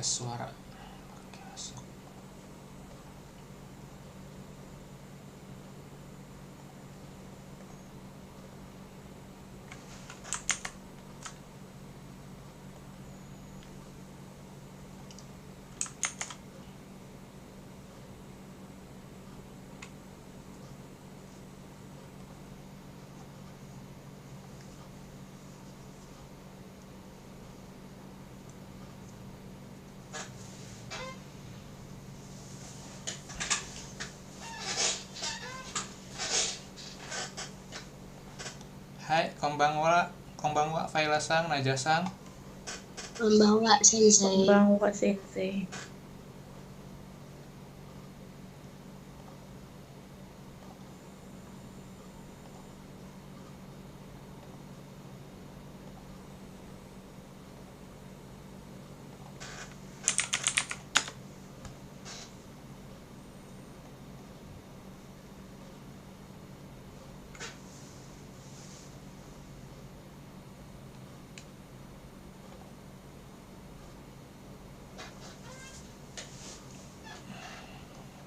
tes suara. Oke, masuk. Hai, konbanwa, Faila-san, Naja-san. Konbanwa, Sensei. Konbanwa, Sensei.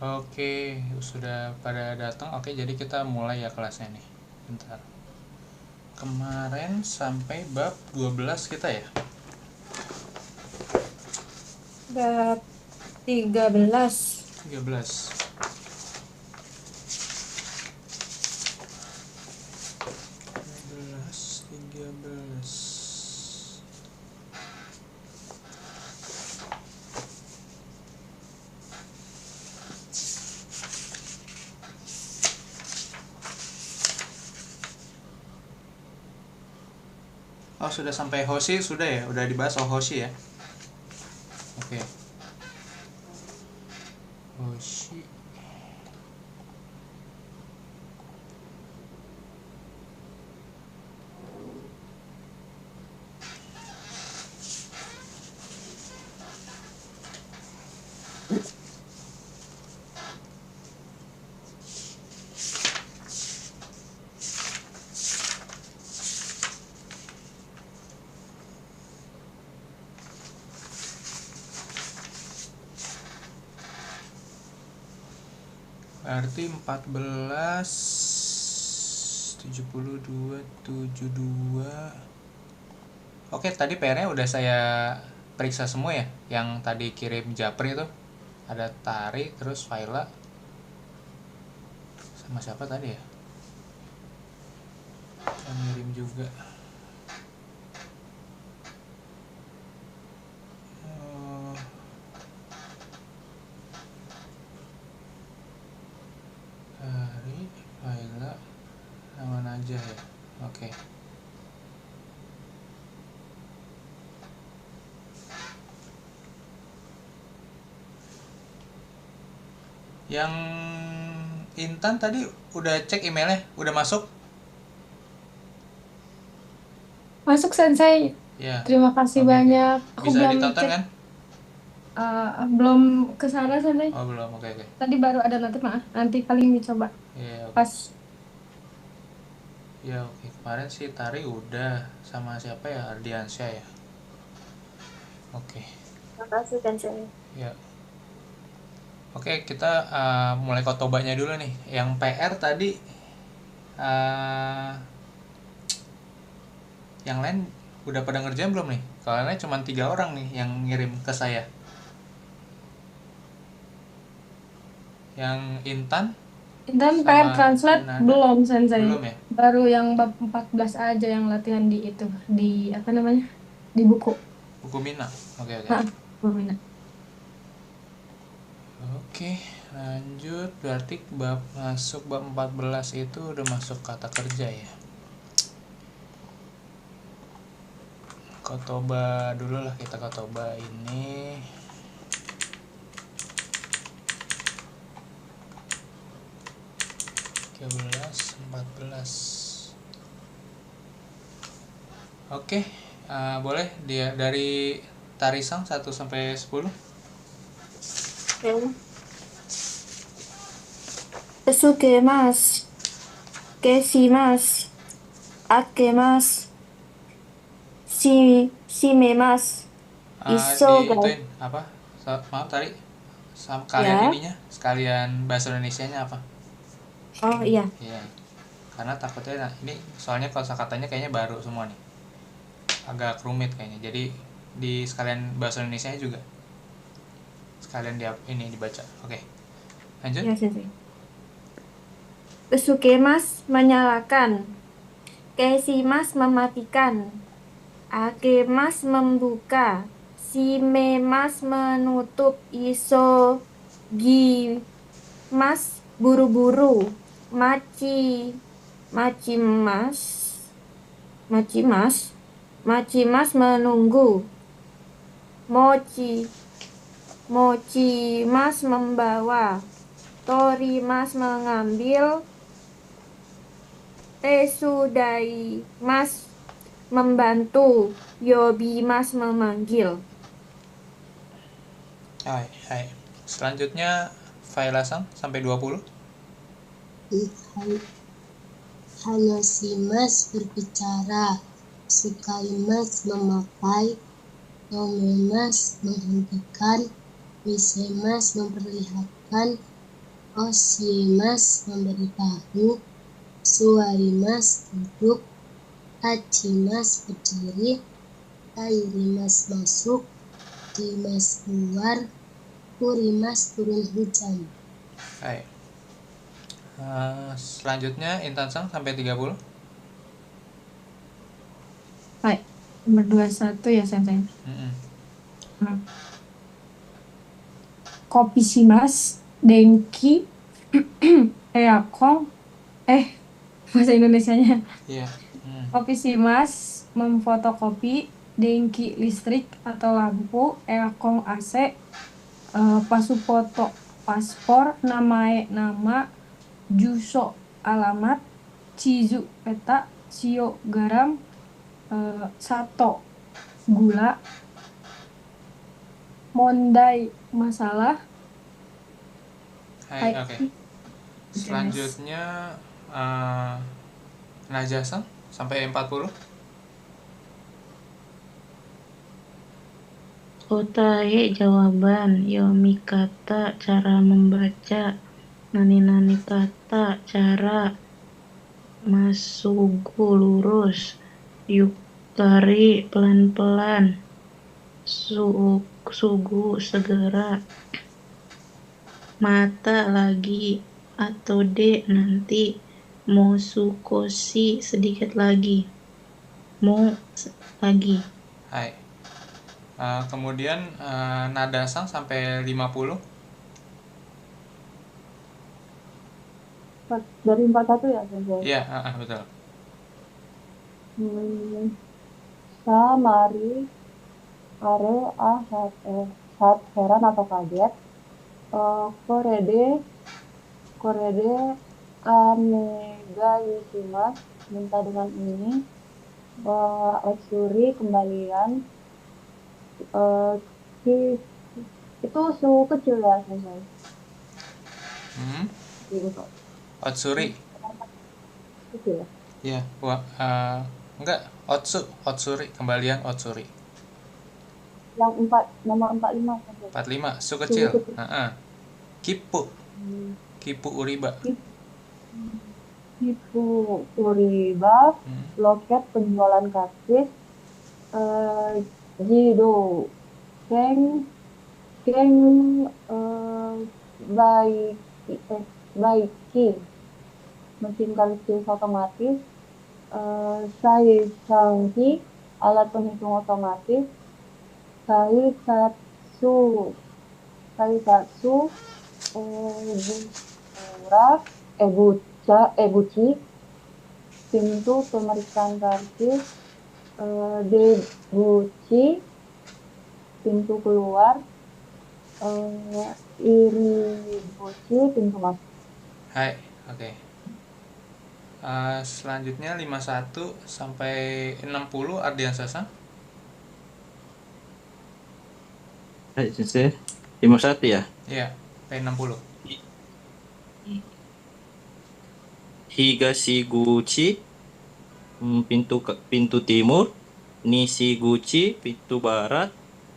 Oke, sudah pada datang. Oke, jadi kita mulai ya kelasnya nih. Bentar. Kemarin sampai bab 12 kita ya? Bab 13. 13. Oh, sudah sampai Hoshi, sudah ya? Udah dibahas Hoshi ya? Oke. Hoshi. Berarti 14 72 72. Oke, tadi PR-nya udah saya periksa semua ya. Yang tadi kirim Japri itu ada Tari, terus Faila, sama siapa tadi ya? Yang ngirim juga. Tari, Faila, sama Najah ya. Oke. Yang Intan tadi udah cek emailnya, udah masuk? Masuk, Sensei. Ya. Terima kasih Oke, banyak. oke. Aku Bisa belum ditonton cek. kan? Belum ke sana, Sensei. Oh, belum. Oke. Tadi baru ada notif, nanti paling dicoba. Iya, oke. Pas. Ya, oke. Kemarin sih Tari udah, sama siapa ya? Ardiansyah ya. Oke. Terima kasih, Sensei. Ya. Oke, kita mulai kotobanya dulu nih. Yang PR tadi yang lain udah pada ngerjain belum nih? Soalnya cuma 3 orang nih yang ngirim ke saya. Yang Intan Dan sama PR translate Nada. belum, Sensei. Belum ya? Baru yang bab 14 aja yang latihan di itu, di apa namanya? Di buku. Buku Mina. Oke. Berminat. Oke, lanjut. Berarti masuk bab 14 itu udah masuk kata kerja ya. Kotoba dulu lah, kita kotoba ini. Tiga belas, 14. Oke, boleh dia dari Tarisang 1 sampai 10. Sukemas, kesimas, akemas, simemas. Iso Di guys. ituin apa? Maaf tadi kalian Ya. ininya, sekalian bahasa Indonesianya apa? Oh iya. Iya. Karena takutnya ini soalnya kosakatanya kayaknya baru semua nih. Agak rumit kayaknya. Jadi di sekalian bahasa Indonesianya juga sekalian dia ini dibaca. Oke. Lanjut. Ya sensei. Kesukemas menyalakan. Kesimas mematikan. Akemas membuka. Simemas menutup. Isogimas buru-buru. Maci macimas macimas macimas menunggu. Mochi mochimas membawa. Torimas mengambil. Tesudaimas membantu. Yobimas memanggil. Hai, hai. Selanjutnya Failasang sampai 20. Hanasimas berbicara, Sukaimas memakai, Nomemas menghentikan, Misemas memperlihatkan, Osiemas memberitahu, Suarimas duduk, Hajimas berdiri, Kairimas masuk, Dimas keluar, Kurimas turun hujan. Hai. Selanjutnya Intan Sang sampai 30. Hai. Nomor 21 ya sensei. Mm-mm. Kopi Shimas, Denki, Eakong, bahasa Indonesianya. Iya. Kopi Shimas memfotokopi, Denki listrik atau lampu, Eakong AC, Pasupoto paspor, Namae nama, Juso alamat, Chizu peta, Shio garam, Sato gula, Mondai masalah. Hai, Hai. oke. Selanjutnya Najasang sampai 40. Otae jawaban, yomi kata cara membaca, nani kata cara, masugu lurus, yukari pelan-pelan, sugu segera, mata lagi atau de nanti, mosukoshi sedikit lagi, mo lagi. Hai. Kemudian Nadasang sampai 50. Dari 41 ya sensei? Iya, betul. Samari are saat heran atau kaget. Korede anegaishimasu minta dengan ini. Otsuri kembalian. Itu su kecil ya sensei? Otsuri. Kecil ya? Iya, enggak, Otsuri, kembalian Otsuri. Yang nomor 45 sensei. 45, su kecil. Kipu uriba. Kipu uriba, loket penjualan karcis, jido, baiki, mesin karcis otomatis, saisangki, alat penghitung otomatis, kaisatsu, buci, pintu pemeriksaan karcis, debuci, pintu keluar, iribuci, pintu masuk. Hai, oke. Selanjutnya 51 sampai 60 Ardian Sasang. Hai sensei, 51 ya? Iya, sampai 60. Higashiguchi, pintu timur, Nishiguchi, pintu barat,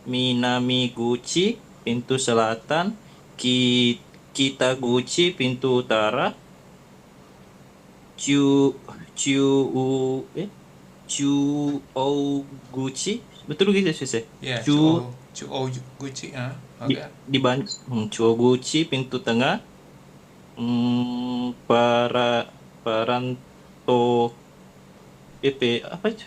Minamiguchi, pintu selatan. Kitaguchi, pintu utara. Chu Chu Chuoguchi, betul gitu sih. Ya, Chu Gucci, di oke. di Chuoguchi, pintu tengah. Para Paranto apa itu?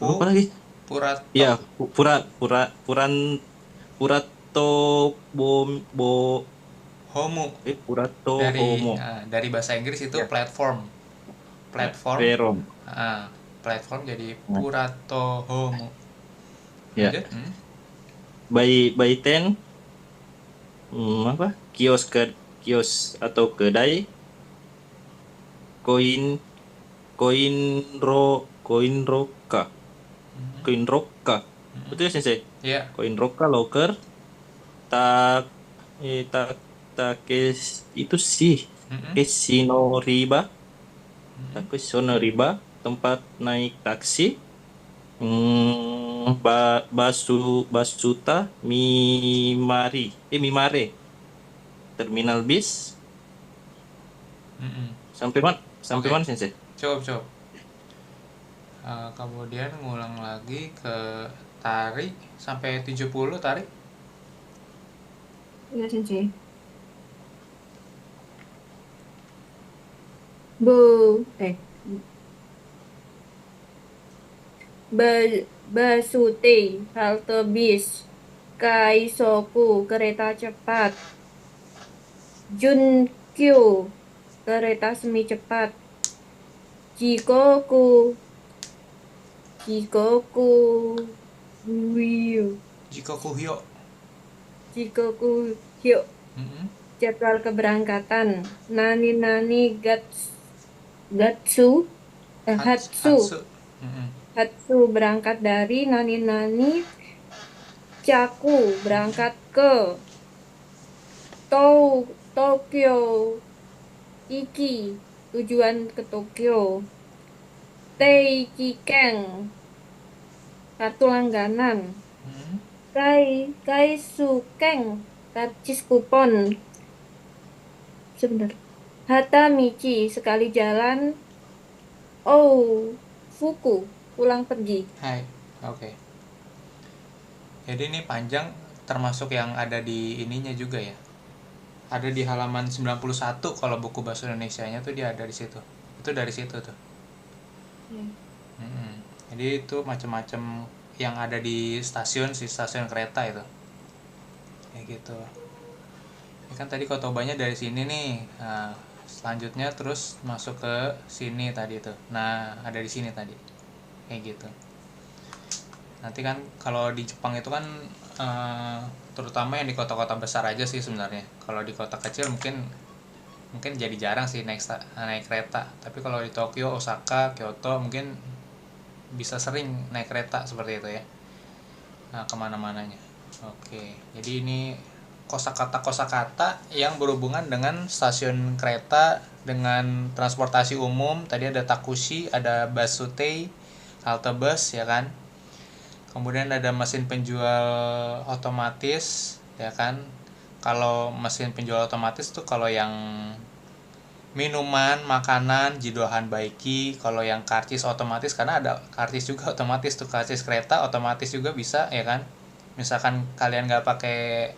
Lupa Pu lagi. Purato Ya, Purato Homo Purato dari Homo. dari bahasa Inggris itu Ya, platform. Verom. Platform jadi Nah, Purato Homo. ya. Lanjut. By ten, apa? Kios atau kedai. Koin koin koin roka. Koin roka. Betul ya, Sensei? Ya. Koin roka locker. Tak tak takes itu sih. Mm-mm. Kesinoriba. Mm-mm. Takesonoriba, tempat naik taksi. Basuta Mimare, terminal bis. Mm-mm. Sampai mana? Sampai Oke. mana, Sensei? Coba. Kemudian ngulang lagi ke tarik sampai 70 tarik. Iya, Sensei. Bu, eh, Basuti, halte bis. Kaisoku, kereta cepat. Junkyu, kereta semi cepat. Jikoku, Jikoku, Wio, Jikokuhyo. Jikoku, Hyo, Mm-mm. jadwal keberangkatan. Nani Gatsu, Hatsu, Hatsu. Mm-mm. Hatsu berangkat dari Nani Caku berangkat ke Tokyo. Iki tujuan ke Tokyo. Teikikeng kartu langganan. Mm-mm. Kaisukeng karcis kupon. Sebentar. Hatamichi sekali jalan. Oh, Fuku pulang pergi. Hai. Oke. Jadi ini panjang, termasuk yang ada di ininya juga ya. Ada di halaman 91 kalau buku bahasa Indonesianya tuh dia ada di situ. Itu dari situ tuh. Mm-mm. Jadi itu macam-macam yang ada di stasiun kereta itu. Kayak gitu. Ini kan tadi Kotobanya dari sini nih. Nah, selanjutnya terus masuk ke sini tadi tuh. Nah, ada di sini tadi. Kayak gitu. Nanti kan kalau di Jepang itu kan terutama yang di kota-kota besar aja sih sebenarnya. Kalau di kota kecil mungkin jadi jarang sih naik kereta. Tapi kalau di Tokyo, Osaka, Kyoto mungkin bisa sering naik kereta seperti itu ya. Nah, kemana-mananya. Oke, jadi ini kosakata yang berhubungan dengan stasiun kereta, dengan transportasi umum. Tadi ada takushi, ada basutei, halte bus ya kan. Kemudian ada mesin penjual otomatis ya kan. Kalau mesin penjual otomatis tuh kalau yang minuman, makanan, jidohan baiki. Kalau yang karcis otomatis, karena ada karcis juga otomatis tuh, karcis kereta otomatis juga bisa ya kan. Misalkan kalian nggak pakai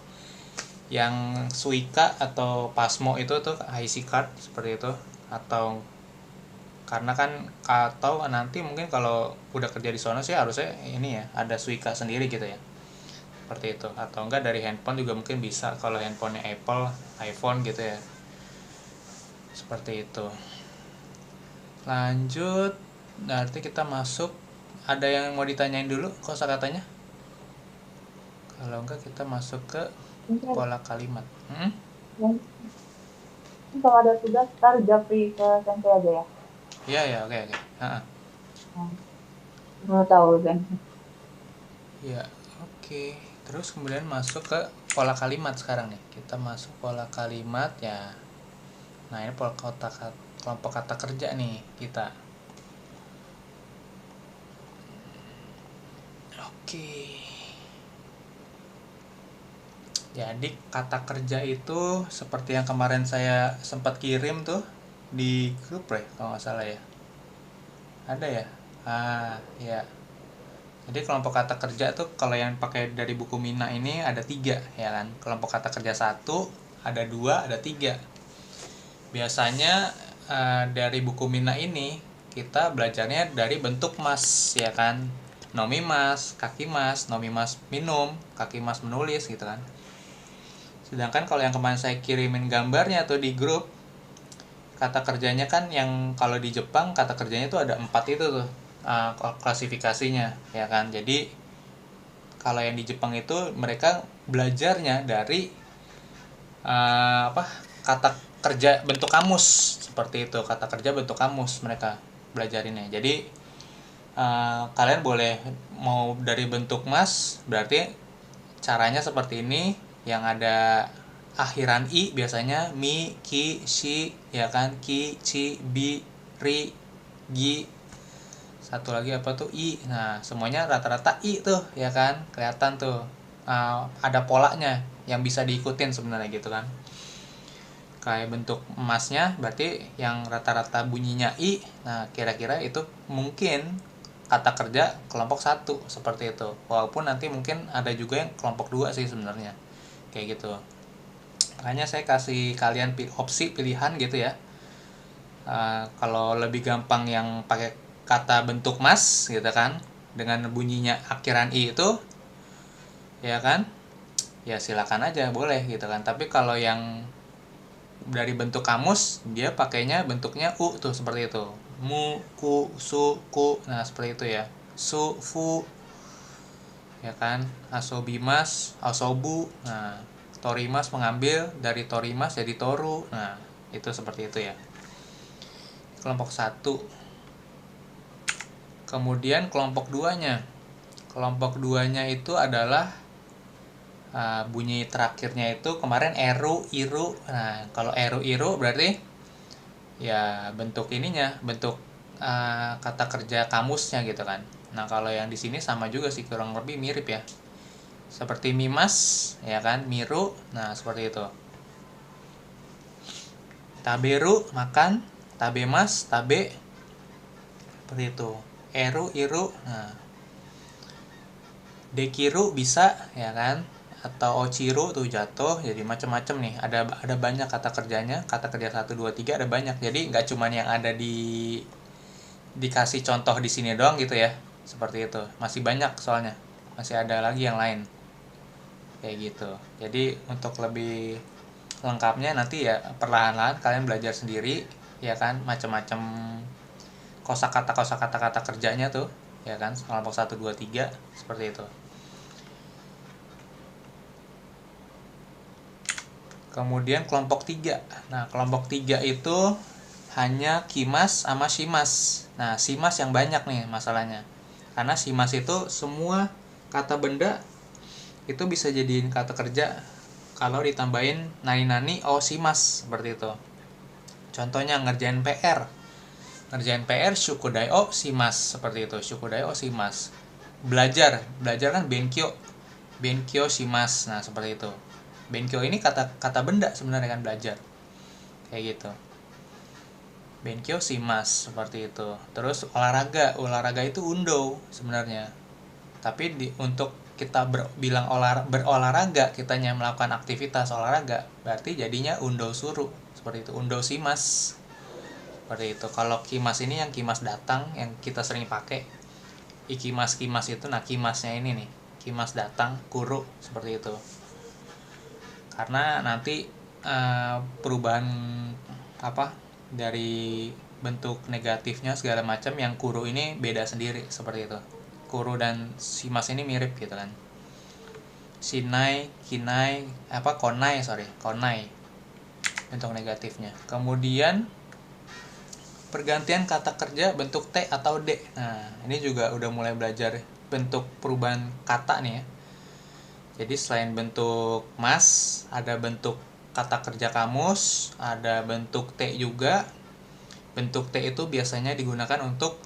yang Suica atau Pasmo itu tuh IC card seperti itu, atau karena kan atau nanti mungkin kalau udah kerja di sono sih harusnya ini ya ada Suica sendiri gitu ya, seperti itu. Atau enggak dari handphone juga mungkin bisa kalau handphonenya Apple, iPhone gitu ya, seperti itu. Lanjut, berarti kita masuk. Ada yang mau ditanyain dulu kosakatanya? Kalau enggak kita masuk ke pola kalimat. Kalau ada tugas, ntar japri ke Sensei aja ya. Iya, oke. Mau tahu kan? Ya, oke. Terus kemudian masuk ke pola kalimat sekarang nih. Kita masuk pola kalimat ya. Nah, ini kelompok kata kerja nih kita. Oke. Jadi kata kerja itu seperti yang kemarin saya sempat kirim tuh di grup ya kalau nggak salah ya. Ada ya? Ya. Jadi kelompok kata kerja tuh kalau yang pakai dari buku Mina ini ada 3 ya kan. Kelompok kata kerja 1, ada 2, ada 3. Biasanya dari buku Mina ini kita belajarnya dari bentuk mas ya kan. Nomi mas, kaki mas, nomi mas minum, kaki mas menulis gitu kan. Sedangkan kalau yang kemarin saya kirimin gambarnya tuh di grup, kata kerjanya kan yang kalau di Jepang kata kerjanya tuh ada 4 itu tuh klasifikasinya ya kan. Jadi kalau yang di Jepang itu mereka belajarnya dari kata kerja bentuk kamus seperti itu. Kata kerja bentuk kamus mereka belajarinnya. Jadi kalian boleh mau dari bentuk mas, berarti caranya seperti ini, yang ada akhiran i biasanya mi, ki, shi ya kan, ki, chi, bi, ri, gi, satu lagi apa tuh i. Nah semuanya rata-rata i tuh ya kan, kelihatan tuh ada polanya yang bisa diikutin sebenarnya gitu kan. Kayak bentuk emasnya berarti yang rata-rata bunyinya i. Nah kira-kira itu mungkin kata kerja kelompok 1 seperti itu. Walaupun nanti mungkin ada juga yang kelompok 2 sih sebenarnya kayak gitu. Makanya saya kasih kalian opsi pilihan gitu ya. Kalau lebih gampang yang pakai kata bentuk mas gitu kan, dengan bunyinya akhiran i itu ya kan, ya silakan aja boleh gitu kan. Tapi kalau yang dari bentuk kamus, dia pakainya bentuknya u tuh seperti itu. Mu, ku, su, ku. Nah seperti itu ya. Su, fu ya kan, asobimas, asobu. Nah torimas mengambil, dari torimas jadi toru. Nah itu seperti itu ya. Kelompok 1. Kemudian kelompok 2-nya. Kelompok 2-nya itu adalah bunyi terakhirnya itu kemarin eru, iru. Nah kalau eru, iru berarti ya bentuk ininya, bentuk kata kerja kamusnya gitu kan. Nah kalau yang di sini sama juga sih, kurang lebih mirip ya. Seperti mimas ya kan, miru. Nah seperti itu. Taberu makan, tabemas, tabe. Seperti itu. Eru, iru. Nah dekiru bisa ya kan, atau ochiru tuh jatuh. Jadi macam-macam nih, ada banyak kata kerjanya. Kata kerja 1 2 3 ada banyak. Jadi nggak cuman yang ada dikasih contoh di sini doang gitu ya. Seperti itu. Masih banyak soalnya. Masih ada lagi yang lain. Kayak gitu. Jadi untuk lebih lengkapnya nanti ya perlahan-lahan kalian belajar sendiri ya kan, macam-macam kosakata kata kerjanya tuh ya kan, kelompok 1 2 3 seperti itu. Kemudian kelompok 3. Nah, kelompok 3 itu hanya kimas sama shimas. Nah, shimas yang banyak nih masalahnya. Karena shimas itu semua kata benda itu bisa jadiin kata kerja kalau ditambahin nani-nani o shimas seperti itu. Contohnya ngerjain PR. Ngerjain PR shukudai o shimas seperti itu. Shukudai o shimas. Belajar kan benkyo. Benkyo shimas. Nah, seperti itu. Benkyo ini kata benda sebenarnya kan, belajar. Kayak gitu. Benkyo shimas seperti itu. Terus olahraga itu undo sebenarnya. Tapi untuk kita bilang berolahraga, kitanya melakukan aktivitas olahraga, berarti jadinya undo suru seperti itu. Undo shimas. Seperti itu. Kalau kimas ini yang kimas datang yang kita sering pakai. Ikimas itu, nah kimasnya ini nih. Kimas datang, kuru seperti itu. Karena nanti perubahan dari bentuk negatifnya segala macam, yang kuru ini beda sendiri seperti itu. Kuru dan shimas ini mirip gitu kan. Shinai, kinai, konai bentuk negatifnya. Kemudian pergantian kata kerja bentuk T atau D. Nah ini juga udah mulai belajar bentuk perubahan kata nih ya. Jadi selain bentuk mas, ada bentuk kata kerja kamus, ada bentuk T juga. Bentuk T itu biasanya digunakan untuk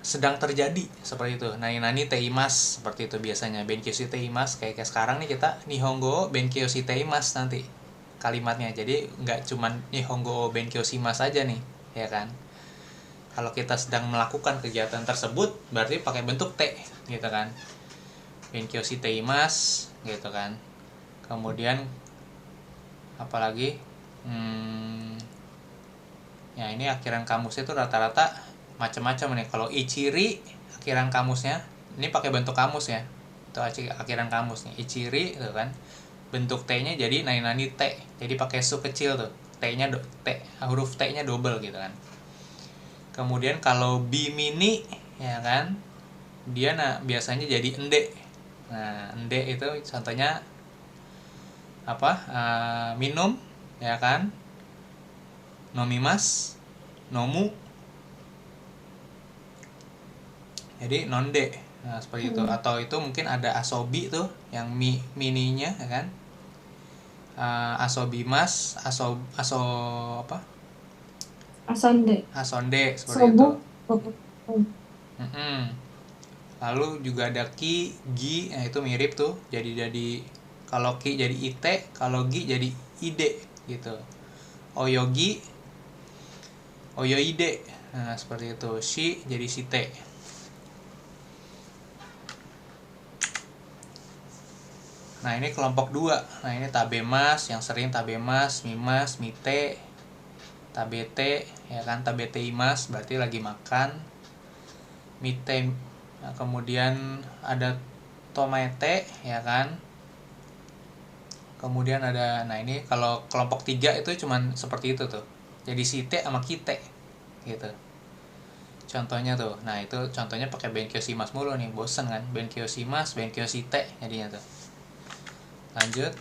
sedang terjadi seperti itu. Nani teimas seperti itu biasanya. Benkyoshi teimas kayak sekarang nih kita nihongo benkyoshi teimas nanti kalimatnya. Jadi nggak cuman nihongo benkyoshi mas aja nih, ya kan? Kalau kita sedang melakukan kegiatan tersebut berarti pakai bentuk te gitu kan. Benkyoshi teimas gitu kan. Kemudian apalagi ya ini akhiran kamusnya itu rata-rata macam-macam nih. Kalau ichiri akhiran kamusnya ini pakai bentuk kamus ya, itu akhiran kamus nih. Ichiri gitu kan, bentuk t-nya jadi nani t, jadi pakai su kecil tuh, t-nya huruf t-nya double gitu kan. Kemudian kalau bimini ya kan, dia biasanya jadi ende. Nah ende itu contohnya apa, minum ya kan, nomimas, nomu, jadi nonde. Nah seperti itu. Atau itu mungkin ada asobi tuh yang mininya ya kan, asobimas, apa, asonde seperti itu. Lalu juga ada ki, gi, nah itu mirip tuh, jadi kalau ki jadi ite, kalau gi jadi ide gitu. Oyogi, oyoide, nah seperti itu. Shi jadi shite. Nah ini kelompok 2. Nah ini tabemas, yang sering tabemas, mimas, mite, tabete ya kan, tabete imas berarti lagi makan, mite. Nah, kemudian ada tomete ya kan. Kemudian ada, nah ini kalau kelompok 3 itu cuman seperti itu tuh. Jadi shite sama kite gitu. Contohnya tuh. Nah, itu contohnya pakai benkyoshi-mas mulu nih. Bosen kan? Benkyoshi-mas, benkyoshi-te jadinya tuh. Lanjut.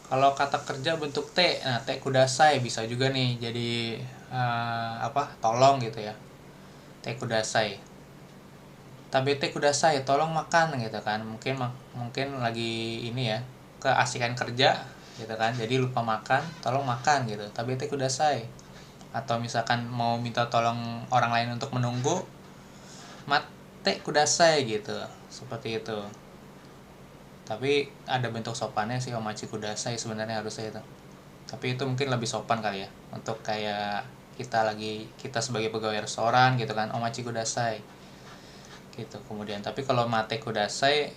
Kalau kata kerja bentuk te, nah te kudasai bisa juga nih jadi tolong gitu ya. Te kudasai. Tabete kudasai, tolong makan gitu kan. Mungkin lagi ini ya, keasikan kerja gitu kan. Jadi lupa makan, tolong makan gitu. Tabete kudasai. Atau misalkan mau minta tolong orang lain untuk menunggu, mate kudasai gitu. Seperti itu. Tapi ada bentuk sopannya sih, omachi kudasai sebenarnya harusnya itu. Tapi itu mungkin lebih sopan kali ya. Untuk kayak kita sebagai pegawai restoran gitu kan, omachi kudasai gitu. Kemudian tapi kalau mate kudasai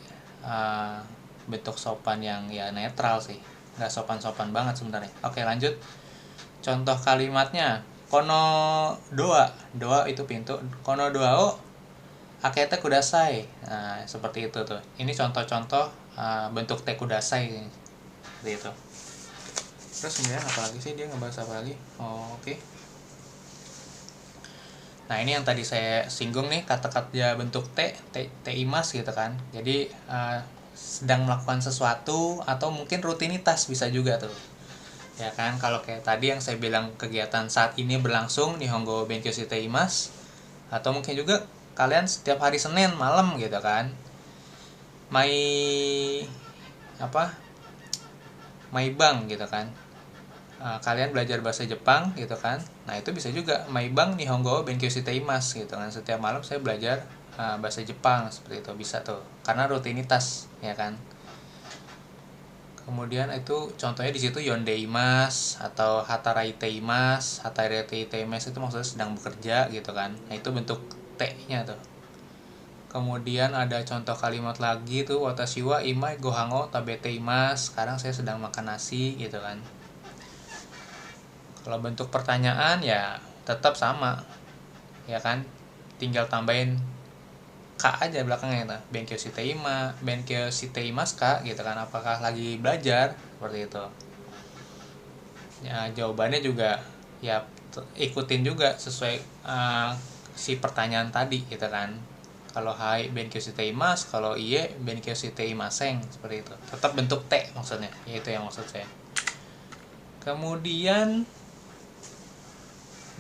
bentuk sopan yang ya netral sih, nggak sopan-sopan banget sebenarnya. Oke lanjut, contoh kalimatnya. Kono doa itu pintu, kono doa o akete kudasai. Nah seperti itu tuh. Ini contoh-contoh bentuk te kudasai seperti itu. Terus kemudian apa lagi sih, dia ngebahas apa lagi? Oke. Nah ini yang tadi saya singgung nih, kata-kata bentuk te imas gitu kan. Jadi sedang melakukan sesuatu atau mungkin rutinitas bisa juga tuh. Ya kan, kalau kayak tadi yang saya bilang kegiatan saat ini berlangsung nihongo benkyoshi te imas. Atau mungkin juga kalian setiap hari Senin malam gitu kan. Maibang gitu kan. Kalian belajar bahasa Jepang gitu kan. Nah itu bisa juga maibang nihongo benkyoshi te imasu gitu kan. Setiap malam saya belajar bahasa Jepang, seperti itu bisa tuh. Karena rutinitas ya kan. Kemudian itu contohnya di situ yondeimas atau hataraite imasu. Hataraite imasu itu maksudnya sedang bekerja gitu kan. Nah itu bentuk te-nya tuh. Kemudian ada contoh kalimat lagi tuh, watashi wa imai gohango tabete imasu. Sekarang saya sedang makan nasi gitu kan. Kalau bentuk pertanyaan ya tetap sama ya kan, tinggal tambahin ka aja belakangnya itu, benkyoshi te imasu ka gitu kan, apakah lagi belajar, seperti itu ya. Jawabannya juga ya ikutin juga sesuai si pertanyaan tadi gitu kan. Kalau hai benkyoshi te imasu, kalau iye benkyoshi te imaseng, seperti itu. Tetap bentuk te maksudnya, itu yang maksud saya. Kemudian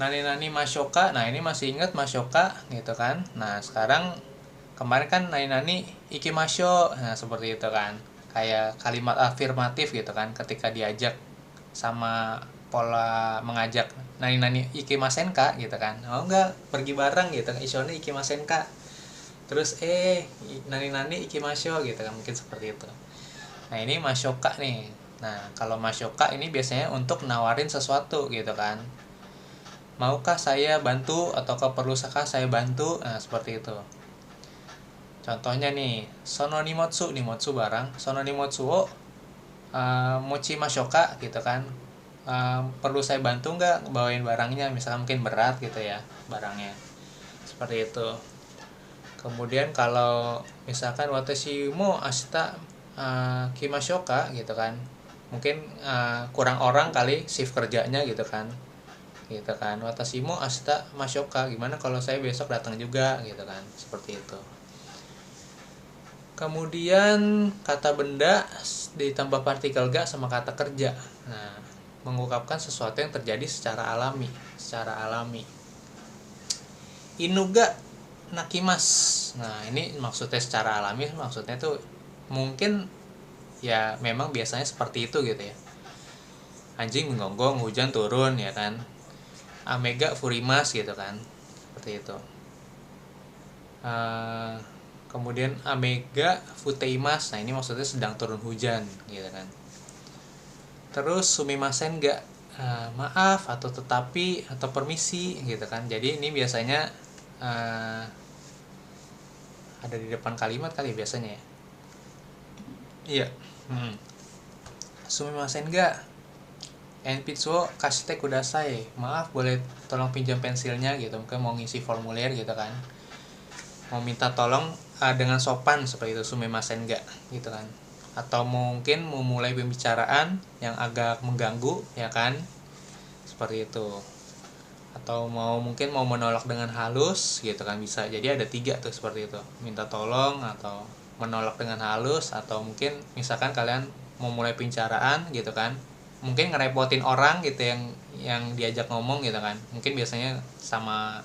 nani mashoka, nah ini masih ingat mashoka gitu kan. Nah sekarang kemarin kan nani ikimasho, nah seperti itu kan, kayak kalimat afirmatif gitu kan, ketika diajak sama pola mengajak nani ikimasen ka gitu kan, oh enggak pergi bareng gitu kan, isone ikimasen ka, terus nani ikimasyo gitu kan, mungkin seperti itu. Nah ini masyoka nih. Nah kalau masyoka ini biasanya untuk nawarin sesuatu gitu kan, maukah saya bantu ataukah perlusakah saya bantu, nah seperti itu. Contohnya nih, sono nimotsu barang, sono nimotsu wo mochi masyoka gitu kan, perlu saya bantu nggak bawain barangnya, misalkan mungkin berat gitu ya barangnya, seperti itu. Kemudian kalau misalkan watashi mo ashita kimasyoka gitu kan, mungkin kurang orang kali shift kerjanya gitu kan, watashi mo ashita masyoka, gimana kalau saya besok datang juga gitu kan, seperti itu. Kemudian kata benda ditambah partikel ga sama kata kerja. Nah, mengungkapkan sesuatu yang terjadi secara alami. Inuga nakimas. Nah, ini maksudnya secara alami, maksudnya tuh mungkin ya memang biasanya seperti itu gitu ya. Anjing menggonggong, hujan turun ya kan. Amega furimas gitu kan. Seperti itu. Kemudian amega futeimas, nah ini maksudnya sedang turun hujan gitu kan. Terus sumimasen ga, maaf atau tetapi atau permisi gitu kan. Jadi ini biasanya ada di depan kalimat kali biasanya ya. Iya. Sumimasen ga, enpitsu kashite kudasai, maaf boleh tolong pinjam pensilnya gitu, mungkin mau ngisi formulir gitu kan, mau minta tolong dengan sopan seperti itu, sumimasen ga gitu kan. Atau mungkin memulai pembicaraan yang agak mengganggu ya kan, seperti itu. Atau mungkin mau menolak dengan halus gitu kan, bisa. Jadi ada 3 tuh seperti itu, minta tolong atau menolak dengan halus, atau mungkin misalkan kalian mau mulai pembicaraan gitu kan, mungkin ngerepotin orang gitu yang diajak ngomong gitu kan, mungkin biasanya sama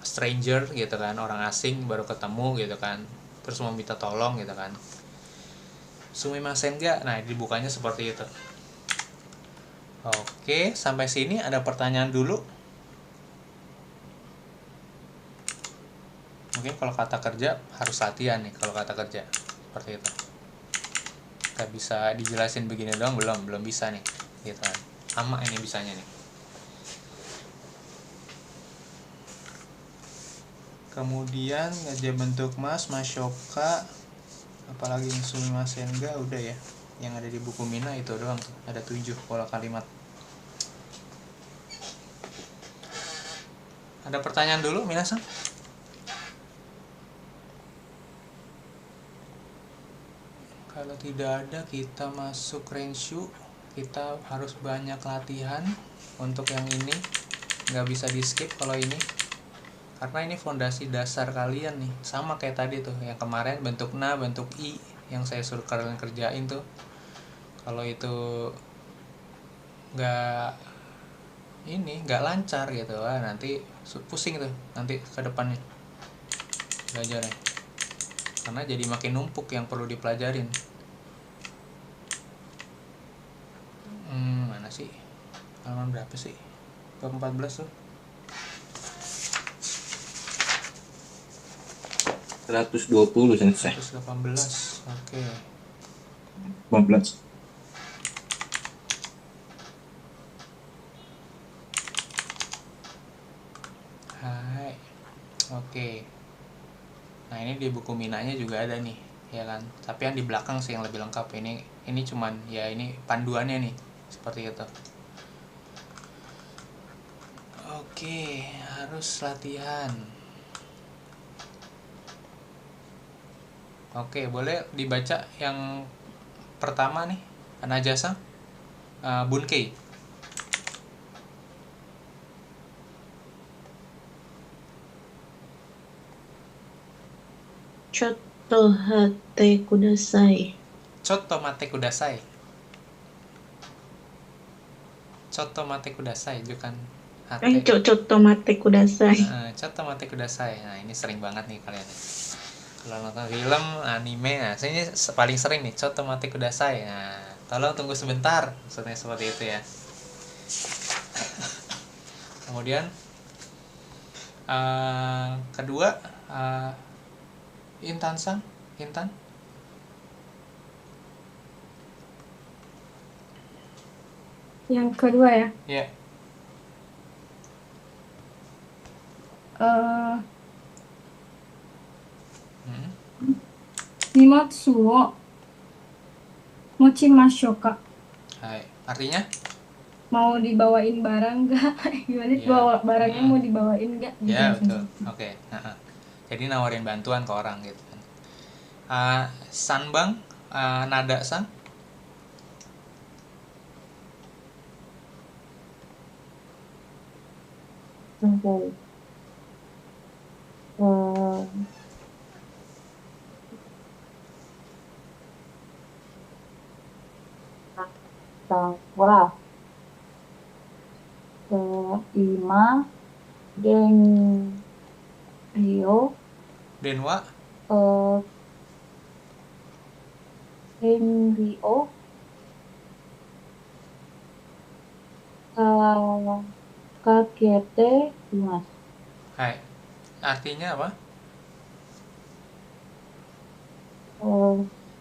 stranger gitu kan, orang asing baru ketemu gitu kan, terus mau minta tolong gitu kan, sumimasen ga, nah dibukanya seperti itu. Oke, sampai sini ada pertanyaan dulu. Mungkin kalau kata kerja harus latihan nih, kalau kata kerja seperti itu. Gak bisa dijelasin begini doang, belum bisa nih gitu kan, sama ini bisanya nih. Kemudian ngejek bentuk mas, masyoka, apalagi yang sumimasen ga, udah ya. Yang ada di buku Mina itu doang tuh, ada 7 pola kalimat. Ada pertanyaan dulu minasan? Kalau tidak ada, kita masuk renshu. Kita harus banyak latihan untuk yang ini, nggak bisa di skip kalau ini, karena ini fondasi dasar kalian nih, sama kayak tadi tuh yang kemarin, bentuk na, bentuk i yang saya suruh kalian kerjain tuh. Kalau itu nggak lancar gitu, nanti pusing tuh nanti ke depannya belajarnya, karena jadi makin numpuk yang perlu dipelajarin. Mana sih halaman berapa sih, ke 14 tuh. 120 sensei. 118. Oke. 15. Hai. Oke. Nah, ini di buku Minanya juga ada nih, ya kan. Tapi yang di belakang sih yang lebih lengkap. Ini cuman ya ini panduannya nih, seperti itu. Oke, harus latihan. Oke, boleh dibaca yang pertama nih, Anajasa, Bunkei. Chotto hate kudasai. Chotto mate kudasai. Chotto mate kudasai, bukan hate. Chotto mate kudasai. Chotto mate kudasai. Nah, ini sering banget nih kalian. Kalau nonton film, anime, nah ini paling sering nih, Chotto mate kudasai. Nah, tolong tunggu sebentar, maksudnya seperti itu ya. Kemudian kedua, Intan Sang, Intan. Yang kedua ya. Ya. Eh, Hmm. Nimatsu wo mochimashou ka. Hai. Artinya? Mau dibawain barang nggak? Gimana? Iya. Bawa barangnya mau dibawain nggak? Gitu Ya, ya, betul. Sensei. Oke. Jadi nawarin bantuan ke orang gitu kan. Sanbang, nada sang. Sensei. Wa ima geng rio Denwa, geng rio kakete imas. hai. Artinya apa?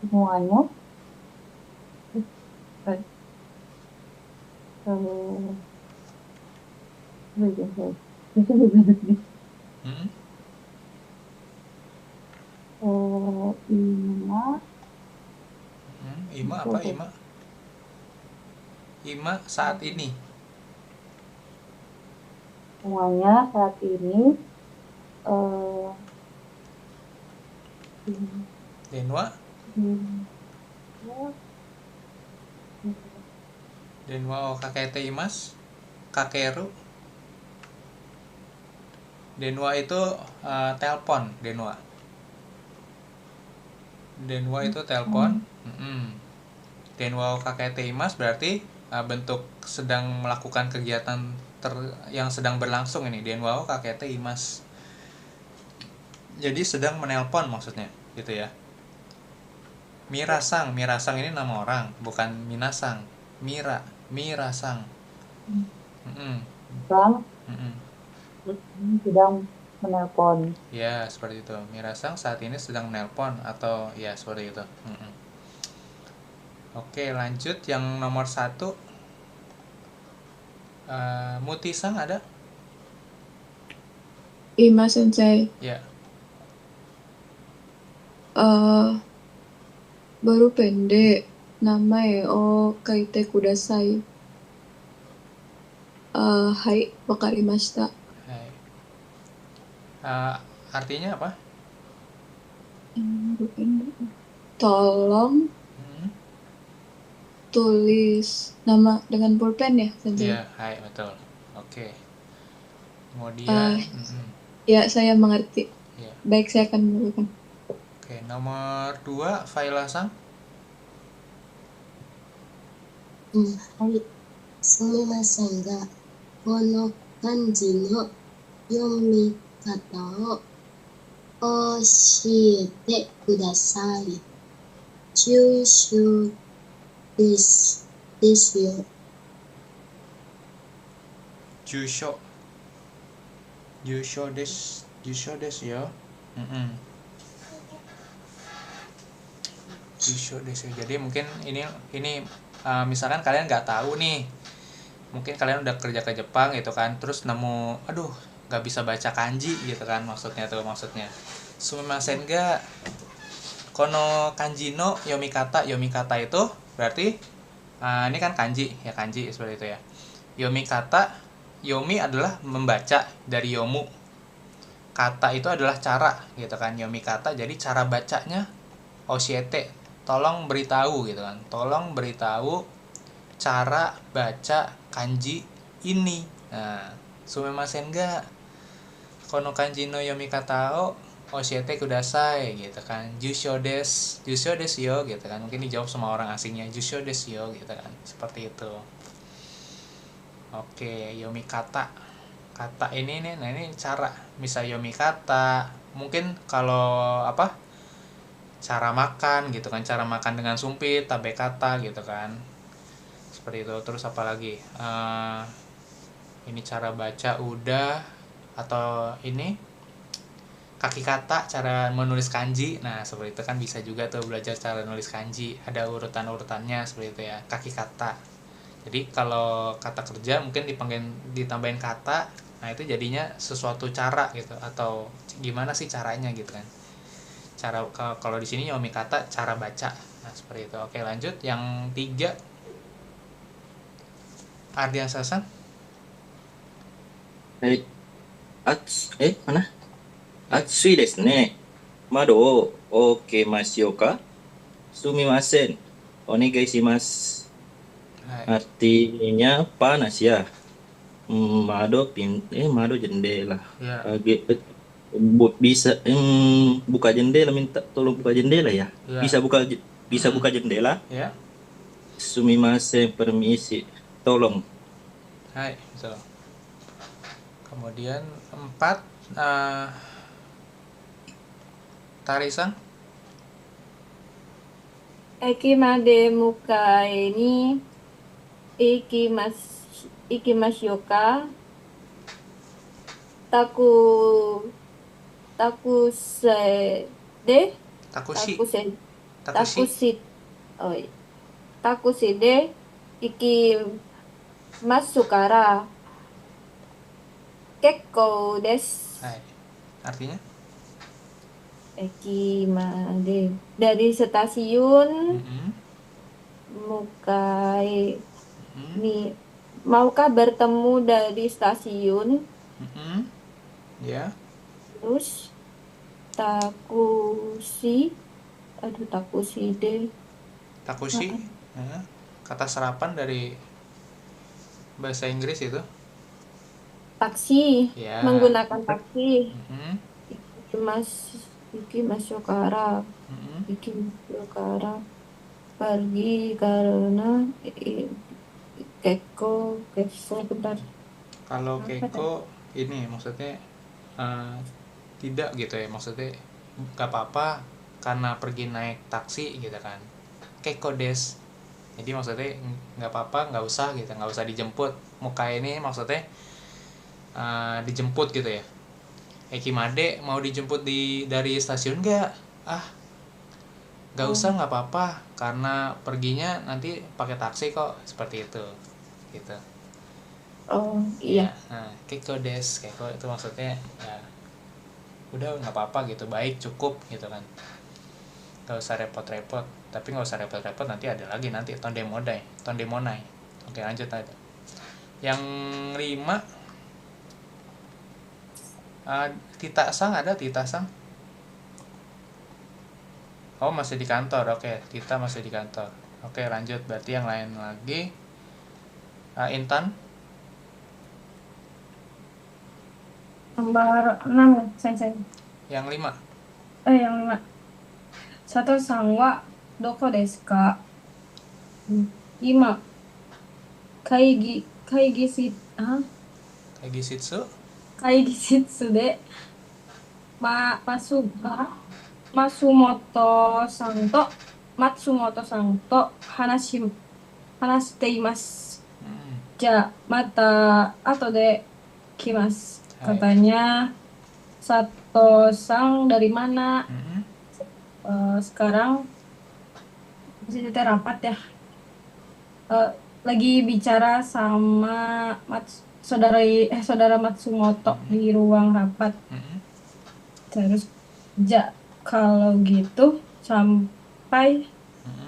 Semuanya Hmm? ima Ima apa Ima? Ima saat ini. semuanya saat ini Denwa, Denwa o kakete imas. Kakeru. Denwa itu telepon, Denwa. Denwa itu telepon. Denwa o kakete imas berarti bentuk sedang melakukan kegiatan yang sedang berlangsung ini. Denwa o kakete imas. Jadi sedang menelpon maksudnya, gitu ya. Mirasang, Mirasang ini nama orang, bukan Minasang. Mirasang. Sang Mm-mm. sedang menelpon. Ya, seperti itu. Mirasang saat ini sedang menelpon atau ya seperti itu. Oke, lanjut yang nomor 1. Mutisang ada? Ima Sensei. Ya. Baru pendek. Namae o kaite kudasai. Hai, wakarimashita. Hai. Artinya apa? Baru pendek. Tolong tulis nama dengan pulpen ya, Sensei? Iya, hai, betul. Oke. Kemudian ya, saya mengerti. Ya. Baik, saya akan melakukan. Oke, nomor 2, Failasang. Hai. Sumimasen ga kono kanji no yomikata o oshiete kudasai. Jusho desu yo. Jusho desu yo. Jusho desu. Jadi mungkin ini misalkan kalian nggak tahu nih, mungkin kalian udah kerja ke Jepang gitu kan, terus nemu aduh nggak bisa baca kanji gitu kan, maksudnya sumimasen ga kono kanji no yomikata itu berarti ini kan kanji seperti itu ya. Yomikata, yomi adalah membaca dari yomu, kata itu adalah cara gitu kan. Yomikata jadi cara bacanya. Oshiete, tolong beritahu gitu kan, tolong beritahu cara baca kanji ini. Nah, sumimasen ga kono kanji no yomikata o oshiete kudasai gitu kan. Jusho desu yo gitu kan. Mungkin dijawab sama orang asingnya, jusho desu yo gitu kan. Seperti itu. Oke, yomikata. Kata ini nih, nah ini cara. Misal yomikata, mungkin kalau cara makan gitu kan, cara makan dengan sumpit, tabe kata gitu kan, seperti itu. Terus apa lagi? Ini cara baca udah, atau ini kaki kata, cara menulis kanji. Nah, seperti itu kan bisa juga tuh belajar cara nulis kanji. Ada urutan-urutannya seperti itu ya, kaki kata. Jadi kalau kata kerja mungkin ditambahin kata. Nah, itu jadinya sesuatu cara gitu, atau gimana sih caranya gitu kan. Kalau di sini Yomi kata cara baca. Nah, seperti itu. Oke, lanjut yang 3. Ardian-san. Mana? Atsui desu ne. Mado o okemashou ka? Sumimasen. Onegai shimasu. Hai. Artinya panas ya. Mado jendela. Ya, Bisa buka jendela, minta tolong buka jendela ya. ya, Bisa buka jendela. ya. Sumimasen, permisi. Tolong. Hai, betul. Kemudian 4, Tari-san. 駅まで迎えに行きましょうか。タクセで、タ Takushi. クセ、タク Takushi. シ、おい、タクシーで行きますから結構です。 Hai. Artinya? Eki made dari stasiun Mm-mm. Mukai Mm-mm. nih, maukah bertemu dari stasiun? Mm-mm. Ya. Terus takushi deh. Takushi. Ya. Kata serapan dari bahasa Inggris itu. Taksi, Ya. menggunakan taksi. Mm-mm. Ikimashokara, Mm-mm. pergi karena keko bentar. Kalau Apa keko ini maksudnya tidak gitu ya, maksudnya gak apa-apa karena pergi naik taksi gitu kan. Keko des. Jadi maksudnya nggak apa-apa, nggak usah gitu, nggak usah dijemput. Muka ini maksudnya dijemput gitu ya. Ekimade mau dijemput dari stasiun nggak? Nggak usah, nggak apa-apa karena perginya nanti pakai taksi kok, seperti itu gitu. Oh iya. Nah, keko des, keko itu maksudnya ya udah nggak apa-apa gitu, baik cukup gitu kan, nggak usah repot-repot. Tapi nggak usah repot-repot, nanti ada lagi nanti tondemonai. Oke, lanjut aja. Yang 5, Tita Sang. Oh, masih di kantor. Oke, Tita masih di kantor. Oke, lanjut. Berarti yang lain lagi. Intan. Nomor 6 ya, sensei. Yang 5. Yang 5. Sato-san wa doko desu ka? Ima kaigi Kagisitsu. 会議室で、松本さんと話しています。 じゃあ、また後で来ます。Hai. Katanya, Sato-san dari mana? Sekarang di sini teh rapat ya. Lagi bicara sama saudara Matsumoto di ruang rapat. Terus kalau gitu sampai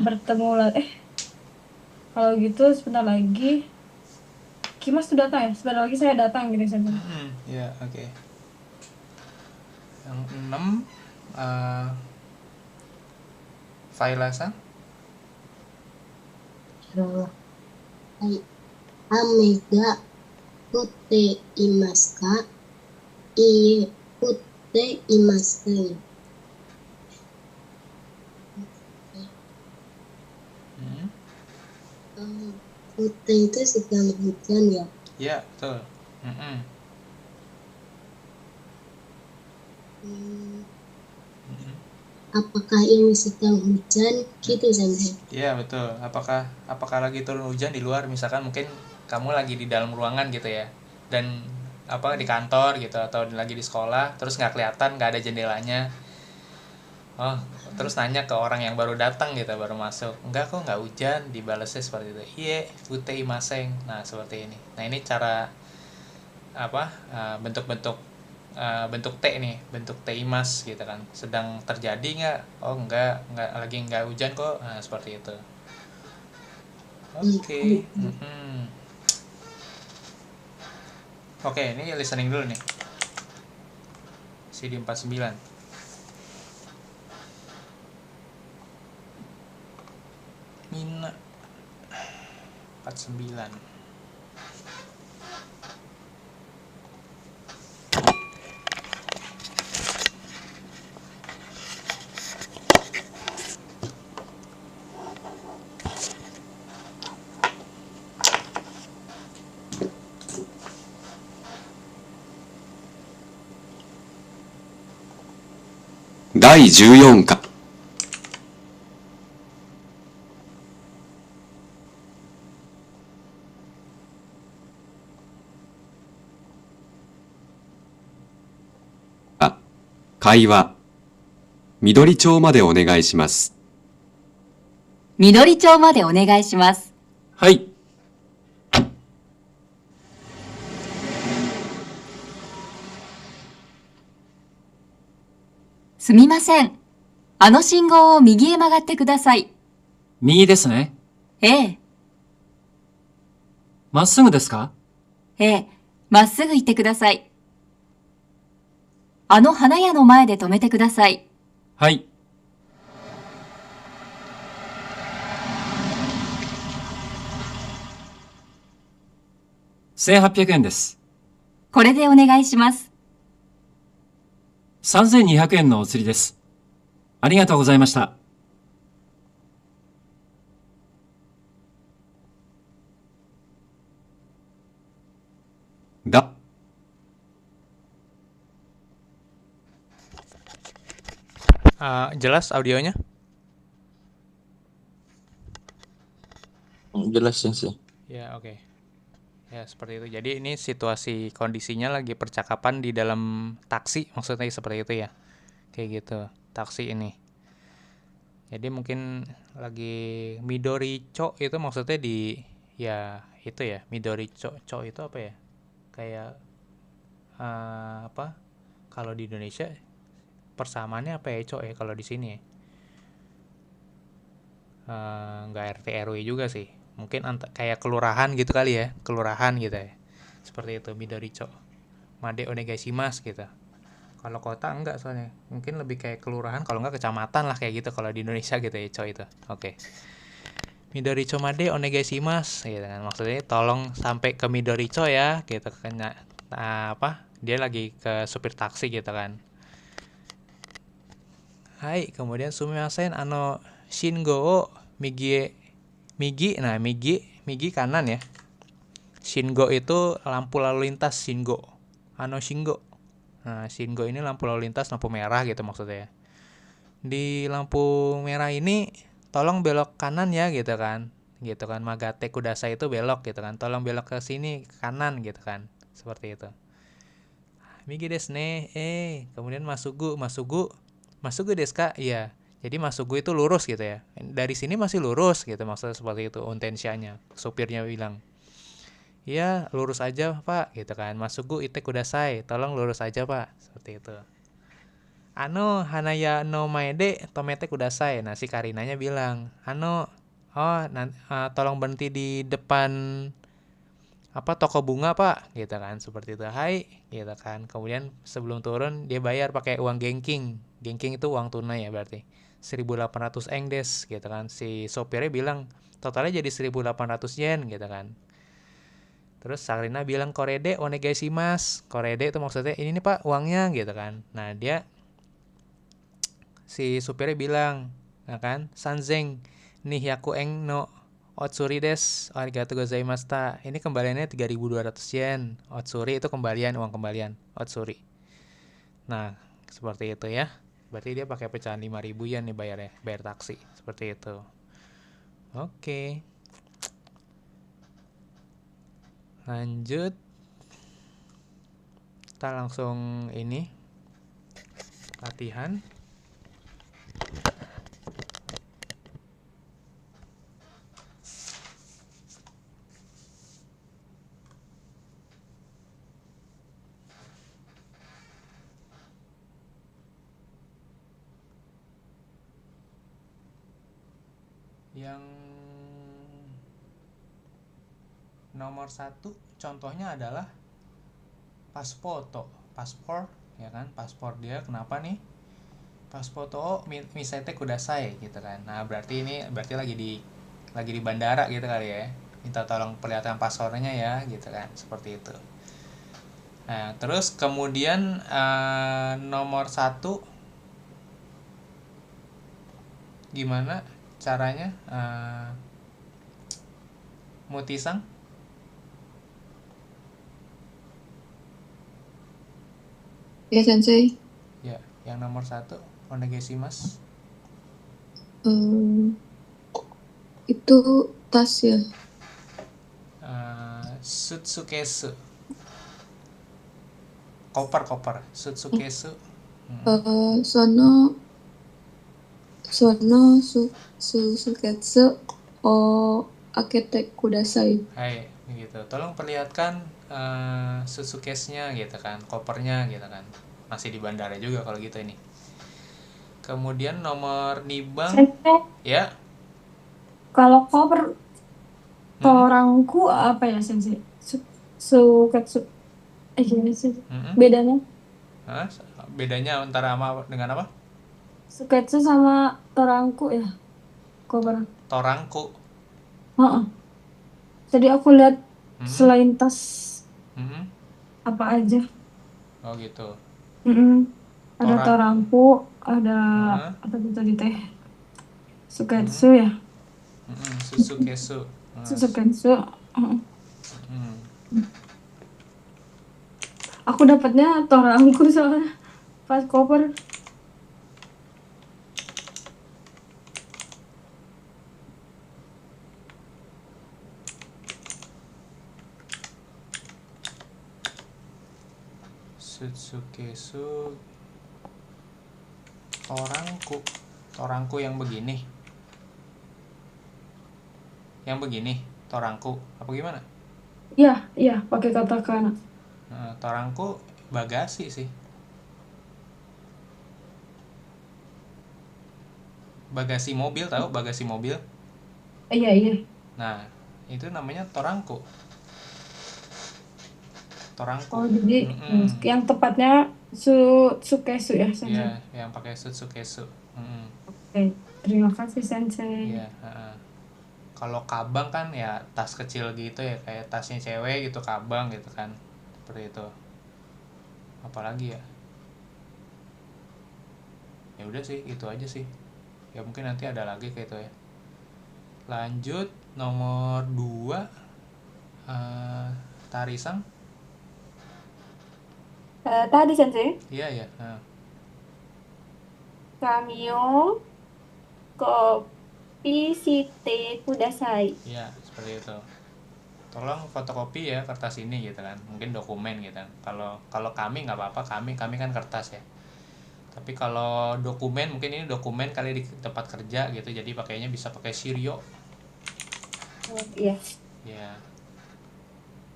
bertemu lagi. Kalau gitu sebentar lagi Kimas tuh datang ya. Sebentar lagi saya datang gitu saja. Ya, oke. Yang 6, Faila-san. はい。雨が降っていますか？いいえ、降っていません。Hutan itu sedang hujan ya? Ya, betul. Apakah ini sedang hujan? Gitu Sensei. Iya, betul. Apakah lagi turun hujan di luar? Misalkan mungkin kamu lagi di dalam ruangan gitu ya. dan apa di kantor gitu atau lagi di sekolah terus nggak kelihatan, nggak ada jendelanya. Oh, terus nanya ke orang yang baru datang gitu, baru masuk, enggak kok nggak hujan, dibalasnya seperti itu, iye futei maseng. Nah seperti ini. Nah ini cara apa bentuk-bentuk bentuk T nih, bentuk teimas gitu kan, sedang terjadi nggak, oh nggak lagi nggak hujan kok. Nah seperti itu. Oke. Oke, ini listening dulu nih. CD 49. Mina 49.第14課会話緑町までお願いします。緑町までお願いします。はい。すみません。あの信号を右へ曲がってください。右ですね。ええ。まっすぐですか？ええ、まっすぐ行ってください。あの花屋の前で止めてください。はい。1800円です。これでお願いします。3200円のお釣りです。ありがとうございました。Jelas audionya? Jelas sih. Ya, oke. Ya, seperti itu. Jadi ini situasi kondisinya lagi percakapan di dalam taksi, maksudnya seperti itu ya. Kayak gitu, taksi ini. Jadi mungkin lagi Midori-cho itu maksudnya di ya itu ya, Midori-cho. Cho itu apa ya? Kayak apa? Kalau di Indonesia persamaannya apa ya, Cho ya kalau di sini ya? Nggak RT RW juga sih. Mungkin kayak kelurahan gitu kali ya, kelurahan gitu ya. Seperti itu, Midori-cho. Made onegaishimasu gitu. Kalau kota enggak soalnya. Mungkin lebih kayak kelurahan, kalau enggak kecamatan lah kayak gitu kalau di Indonesia gitu ya, cho itu. Oke. Midori-cho made onegaishimasu gitu kan. Maksudnya tolong sampai ke Midori-cho ya gitu kan. Apa? Dia lagi ke supir taksi gitu kan. Hai, kemudian sumimasen shingo o migi, nah migi kanan ya. Shingo itu lampu lalu lintas, shingo. Shingo. Nah, shingo ini lampu lalu lintas, lampu merah gitu maksudnya. Di lampu merah ini tolong belok kanan ya gitu kan. Gitu kan, magate kudasai itu belok gitu kan. Tolong belok ke sini ke kanan gitu kan. Seperti itu. Migi desu ne. Kemudian masugu desu ka? Iya. Jadi masugu itu lurus gitu ya. Dari sini masih lurus gitu, maksudnya seperti itu untenshianya. Supirnya bilang, "Iya, lurus aja, Pak." gitu kan. Masugu ite kudasai. Tolong lurus aja, Pak. Seperti itu. Hanaya no mae de tomete kudasai. Nah, si Karinanya bilang, tolong berhenti di depan toko bunga, Pak." gitu kan. Seperti itu. Hai, gitu kan. Kemudian sebelum turun dia bayar pakai uang genking. Genking itu uang tunai ya berarti. 1.800 yen des gitu kan. Si sopirnya bilang totalnya jadi 1.800 yen gitu kan. Terus Sarina bilang korede onegaishimasu. Korede itu maksudnya ini nih Pak uangnya gitu kan. Nah si supirnya bilang, nah kan, sanzen nihyaku yen no otsuri des, arigatou gozaimashita. Ini kembaliannya 3.200 yen. Otsuri itu kembalian, uang kembalian. Otsuri. Nah seperti itu ya. Berarti dia pakai pecahan 5.000 yen nih bayarnya, bayar taksi. Seperti itu. Oke. Lanjut. Kita langsung ini latihan. Yang nomor 1 contohnya adalah paspor, ya kan? Paspor dia kenapa nih? Pasporto misete kudasai gitu kan. Nah, berarti lagi di bandara gitu kali ya. Minta tolong perlihatkan paspornya ya gitu kan. Seperti itu. Nah, terus kemudian nomor 1 gimana caranya Mutisang? Ya, Sensei. Ya, yang nomor 1 onegaishimasu. Itu tas ya. Sutsukesu. Koper. Sutsukesu. Sono suketsu o akete kudasai. Hai, gitu. Tolong perlihatkan suitcase-nya gitu kan, kopernya gitu kan. Masih di bandara juga kalau gitu ini. Kemudian nomor nibang. Sensei, Ya. kalau koper torangku apa ya, Sensei? Suketsu. Gimana sih? Bedanya? Hah? Bedanya antara dengan apa? Suketsu sama torangku ya, koper. Torangku. Jadi aku lihat selain tas apa aja. Oh gitu. Ada torangku, ada apa itu tadi teh? Suketsu ya. Sutsukesu. Suketsu. Aku dapatnya torangku soalnya pas koper. Sutsukesu. Torangku yang begini. Yang begini, torangku. Apa gimana? Iya, pakai katakana. Torangku bagasi sih. Bagasi mobil, tahu bagasi mobil? Iya. Nah, itu namanya torangku. Oh, jadi yang tepatnya Sutsukesu ya, Sensei? Iya, yang pakai Sutsukesu. Oke, terima kasih, Sensei. Iya, kalau kabang kan ya tas kecil gitu ya, kayak tasnya cewek gitu, kabang gitu kan. Seperti itu. Apalagi ya? Ya udah sih, itu aja sih. Ya mungkin nanti ada lagi kayak itu ya. Lanjut nomor 2 Tarisang. Tadi Sensei, Iya. kami o kopi shite kudasai. Iya, seperti itu. Tolong fotokopi ya kertas ini gitu kan. Mungkin dokumen gitu kan. Kalau kami nggak apa-apa, kami kan kertas ya. Tapi kalau dokumen, mungkin ini dokumen kali di tempat kerja gitu, jadi pakainya bisa pakai Shiryo. Iya. Ya.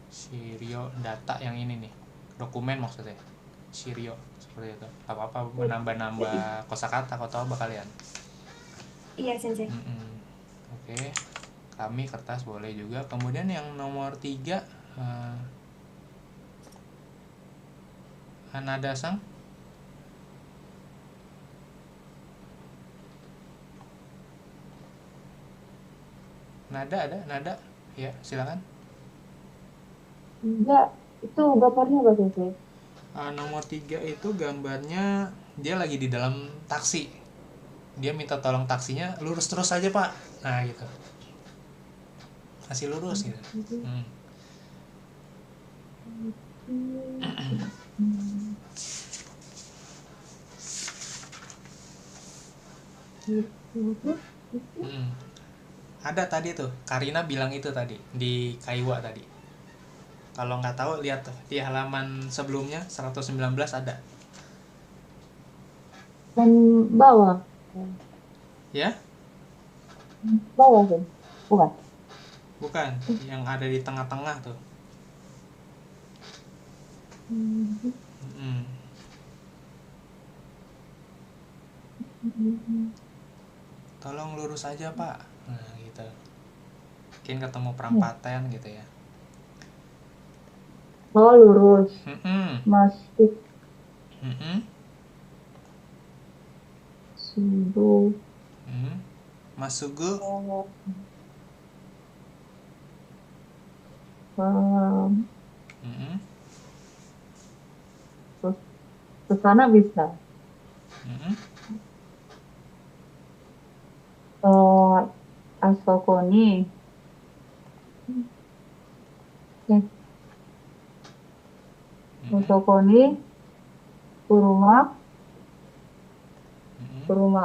Shiryo data yang ini nih. Dokumen maksudnya. Shiryo seperti itu. Apa-apa menambah-nambah kosakata atau apa kalian? Iya, Sensei. Oke. Kami kertas boleh juga. Kemudian yang nomor 3 Hanada-san. Nada? Ya, silakan. Enggak, itu gambarnya apa, Sensei? Nomor 3 itu gambarnya dia lagi di dalam taksi. Dia minta tolong taksinya lurus terus aja, Pak. Nah, gitu. Masih lurus gitu. Ada tadi tuh, Karina bilang itu tadi di Kaiwa tadi. Kalau nggak tahu lihat tuh di halaman sebelumnya 119 ada. Dan bawah. Ya? Bawah kan? Bukan. Bukan, yang ada di tengah-tengah tuh. Mm. Tolong lurus aja Pak. Nah gitu. Mungkin ketemu perempatan gitu ya. Oh, lurus. Masuk subuh. Masugu. Terus ke sana bisa. Asoko ni Asoko ni kuruma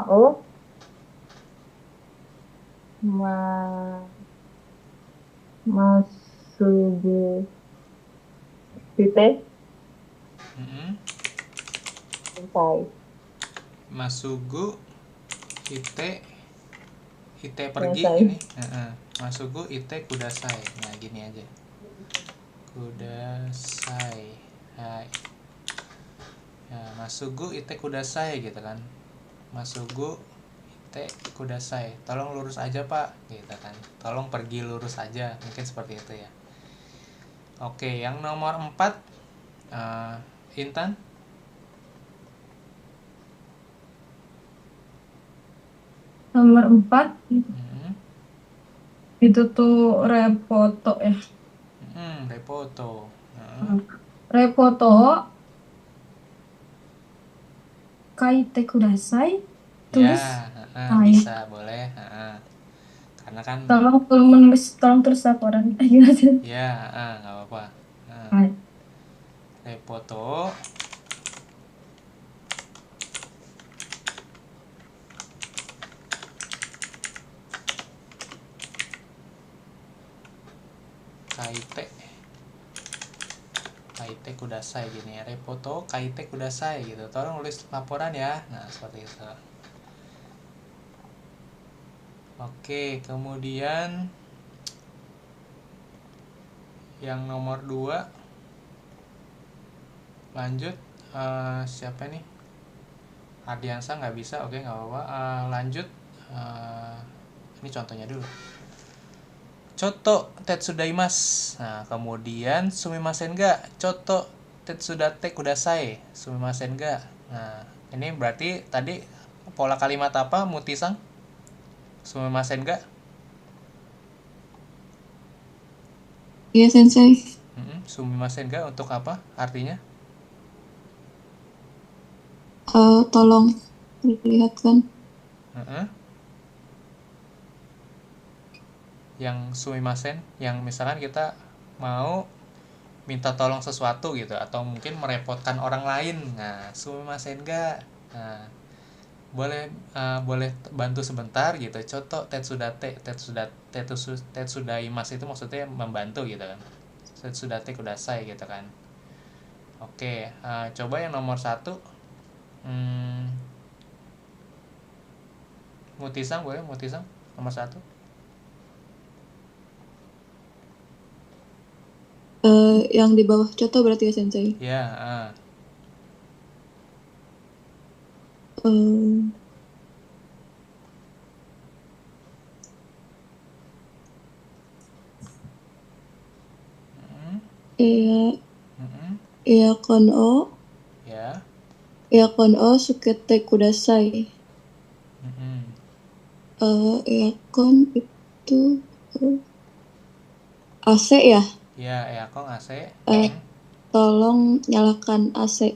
o masugu shite selesai. Masugu ite pergi Kudasai. ini. Masugu ite kudasai. Nah gini aja. Kudasai. Hai. Ya, masugu ite kudasai gitu kan. Masugu ite kudasai. Tolong lurus aja Pak gitu kan. Tolong pergi lurus aja. Mungkin seperti itu ya. Oke, yang nomor 4 Intan. Nomor 4 itu tuh repoto ya. Repoto. Repoto kaite kudasai. Tulis. Ya, bisa boleh. Karena kan Tolong menulis, tolong tulis laporan. Gimana? Ya, nggak apa-apa. Repoto kaite kudasai gini ya. Repoto kaite kudasai gitu. Tolong nulis laporan ya. Nah, seperti itu. Oke, kemudian yang nomor 2 lanjut. Siapa nih? Ardiansa nggak bisa. Oke, nggak apa-apa. Lanjut. Ini contohnya dulu. Choto tetsudaimasu. Nah, kemudian sumimasen ga? Choto tetsudate kudasai. Sumimasen ga? Nah, ini berarti tadi pola kalimat apa, Mutisang? Sumimasen ga? Iya, Sensei. Sumimasen ga untuk apa artinya? Tolong lihatkan. Yang sumimasen, yang misalkan kita mau minta tolong sesuatu gitu, atau mungkin merepotkan orang lain. Nah, sumimasen ga? Nah, boleh bantu sebentar gitu. Choto tetsudaimasu itu maksudnya membantu gitu kan. Tetsudate kudasai gitu kan. Oke, coba yang nomor 1. Mutisang boleh, Mutisang nomor 1. Yang di bawah Choto berarti ya, Sensei? Ya, Eakon o ya. Eakon o sukete kudasai. Eakon itu AC ya? Ya, eakon AC. Tolong nyalakan AC.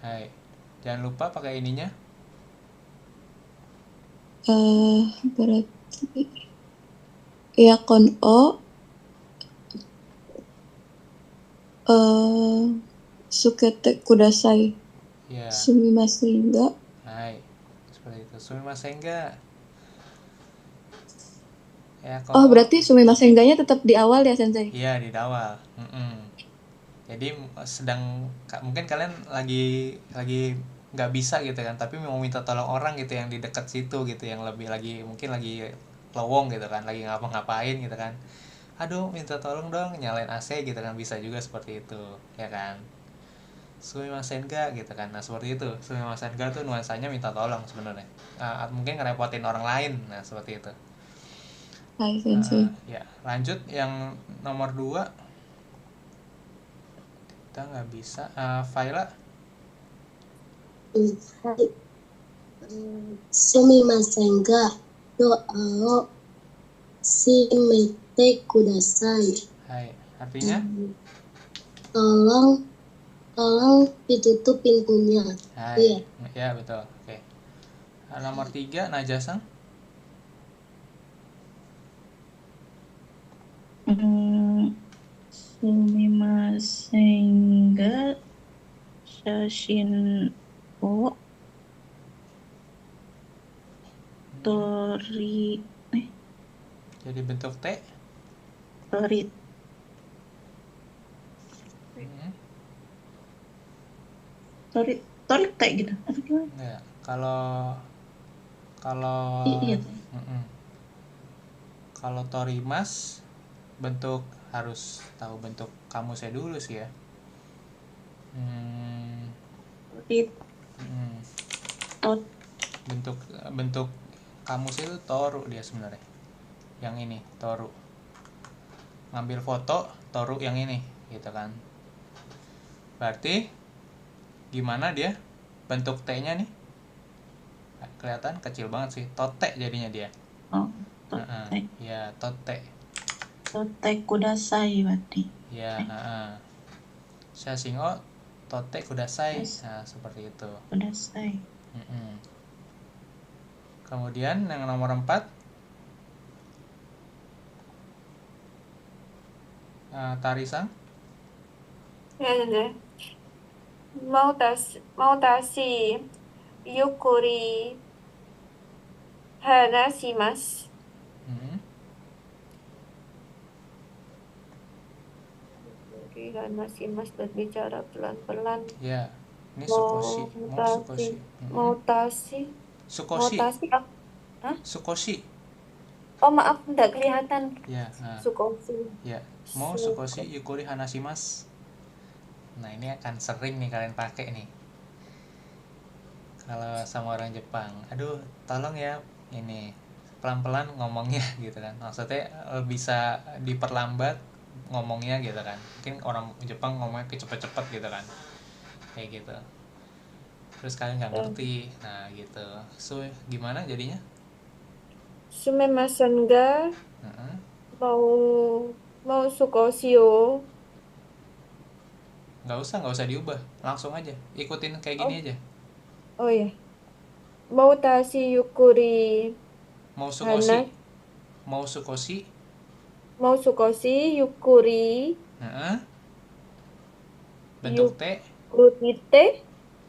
Hai. Jangan lupa pakai ininya. Berarti eakon o sukete kudasai. Ya. Sumimasen ga? Hai. Seperti itu. Sumimasen ga? Ya, Oh, berarti sumimasen-nya tetap di awal ya, Sensei? Iya, di awal. Jadi mungkin kalian lagi nggak bisa gitu kan, tapi mau minta tolong orang gitu yang di dekat situ gitu, yang mungkin lagi lowong gitu kan, lagi ngapa-ngapain gitu kan. Aduh, minta tolong dong nyalain AC gitu kan, bisa juga seperti itu, ya kan. Sumimasen ga gitu kan. Nah, seperti itu. Sumimasen ga tuh nuansanya minta tolong sebenarnya. Mungkin ngerepotin orang lain. Nah, seperti itu. Hai, Sensei. Ya, lanjut yang nomor 2. Kita nggak bisa. Faila. Hai. Sumimasen ga doa shimete kudasai. Hai. Artinya? Tolong ditutup pintunya. Hai. Ya, betul. Oke. Nomor 3, Najasang. Sumimasen ga shashin o tori Jadi bentuk T. tori T gitu. Atau gimana? Enggak. Kalau Iya. Kalau torimas bentuk, harus tahu bentuk kamusnya dulu sih ya. Bentuk kamus itu toru dia sebenarnya. Yang ini toru. Ngambil foto toru yang ini gitu kan. Berarti gimana dia bentuk T-nya nih? Kelihatan kecil banget sih. Tote jadinya dia. Oh, tote. Ya, tote. Tote kudasai berarti. Ya, Shashin o tote kudasai. Nah, seperti itu. Kudasai. Kemudian yang nomor 4. Tarisang. Ya, Sensei. Mau tashi yukuri hanashimasu. Hanashimasu, berbicara pelan-pelan. Ya, ini sukoshi. Sukoshi. Hah? Sukoshi. Oh, maaf, enggak kelihatan. Ya, Sukoshi. Ya, mau sukoshi yukuri hanashimasu. Nah, ini akan sering nih kalian pakai nih. Kalau sama orang Jepang, aduh, tolong ya ini pelan-pelan ngomongnya gitu kan. Maksudnya bisa diperlambat ngomongnya gitu kan. Mungkin orang Jepang ngomongnya cepet-cepet gitu kan. Kayak gitu. Terus kalian nggak ngerti. Nah, gitu. So, gimana jadinya? Sumimasen ga mau sukoshi o. Nggak usah diubah, langsung aja ikutin kayak gini aja. Oh ya, mau tashi yukuri. Mau sukoshi yukuri. Bentuk T.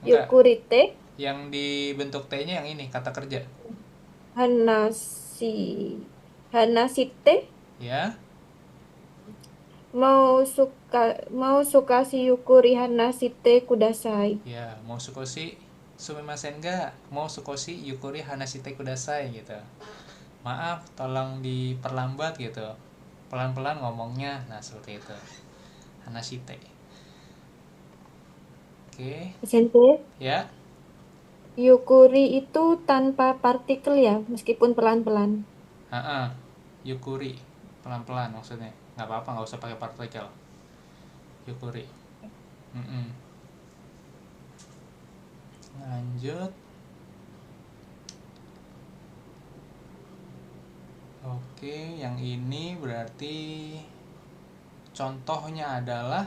Yukurite. Yang di bentuk T-nya yang ini kata kerja. Hanashite. Ya. Mau sukoshi yukuri hanashite kudasai. Ya, mau sukoshi sumimasen ga mau sukoshi yukuri hanashite kudasai gitu. Maaf, tolong diperlambat gitu. Pelan-pelan ngomongnya. Nah, seperti itu. Hanashite. Oke. Sensei. Ya. Yukuri itu tanpa partikel ya, meskipun pelan-pelan. Yukuri pelan-pelan maksudnya. Nggak apa-apa, nggak usah pakai partikel. Yukuri. Lanjut. Oke, yang ini berarti contohnya adalah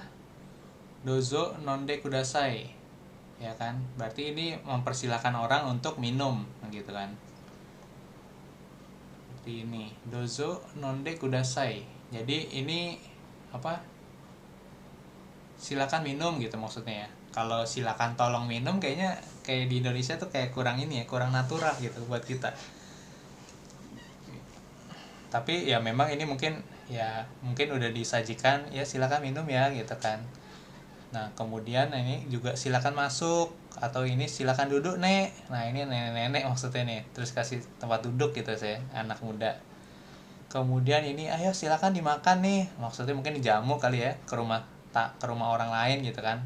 dozo nonde kudasai. Ya kan? Berarti ini mempersilahkan orang untuk minum gitu kan. Seperti ini, dozo nonde kudasai. Jadi ini apa? Silakan minum gitu maksudnya ya. Kalau silakan tolong minum kayaknya kayak di Indonesia tuh kayak kurang ini ya, kurang natural gitu buat kita. Tapi ya memang ini mungkin udah disajikan, ya silakan minum ya gitu kan. Nah kemudian ini juga silakan masuk, atau ini silakan duduk nek. Nah ini nenek-nenek maksudnya nih, terus kasih tempat duduk gitu saya, anak muda. Kemudian ini ayo silakan dimakan nih, maksudnya mungkin dijamu kali ya, ke rumah orang lain gitu kan,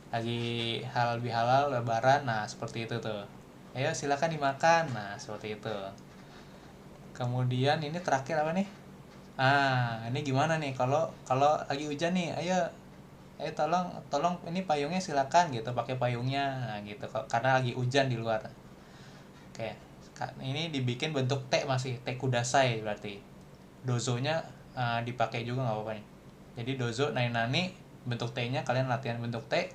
lagi halal bihalal lebaran. Nah seperti itu tuh, ayo silakan dimakan. Nah seperti itu. Kemudian ini terakhir apa nih, ini gimana nih kalau lagi hujan nih, ayo tolong ini payungnya silakan gitu, pakai payungnya. Nah gitu, karena lagi hujan di luar. Oke, ini dibikin bentuk T, masih T kudasai, berarti dozonya dipakai juga nggak apa-apa nih. Jadi dozo nani bentuk T-nya kalian latihan bentuk T,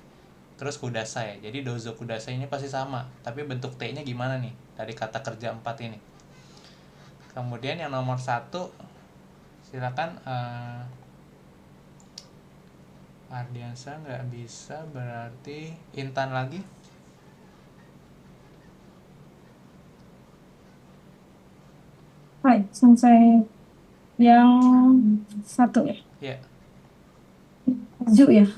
terus kudasai. Jadi dozo kudasai ini pasti sama, tapi bentuk T-nya gimana nih dari kata kerja 4 ini. Kemudian yang nomor 1 silakan Ardiansa nggak bisa, berarti Intan lagi. Hai, sensei yang 1 ya. Iya. Ju ya.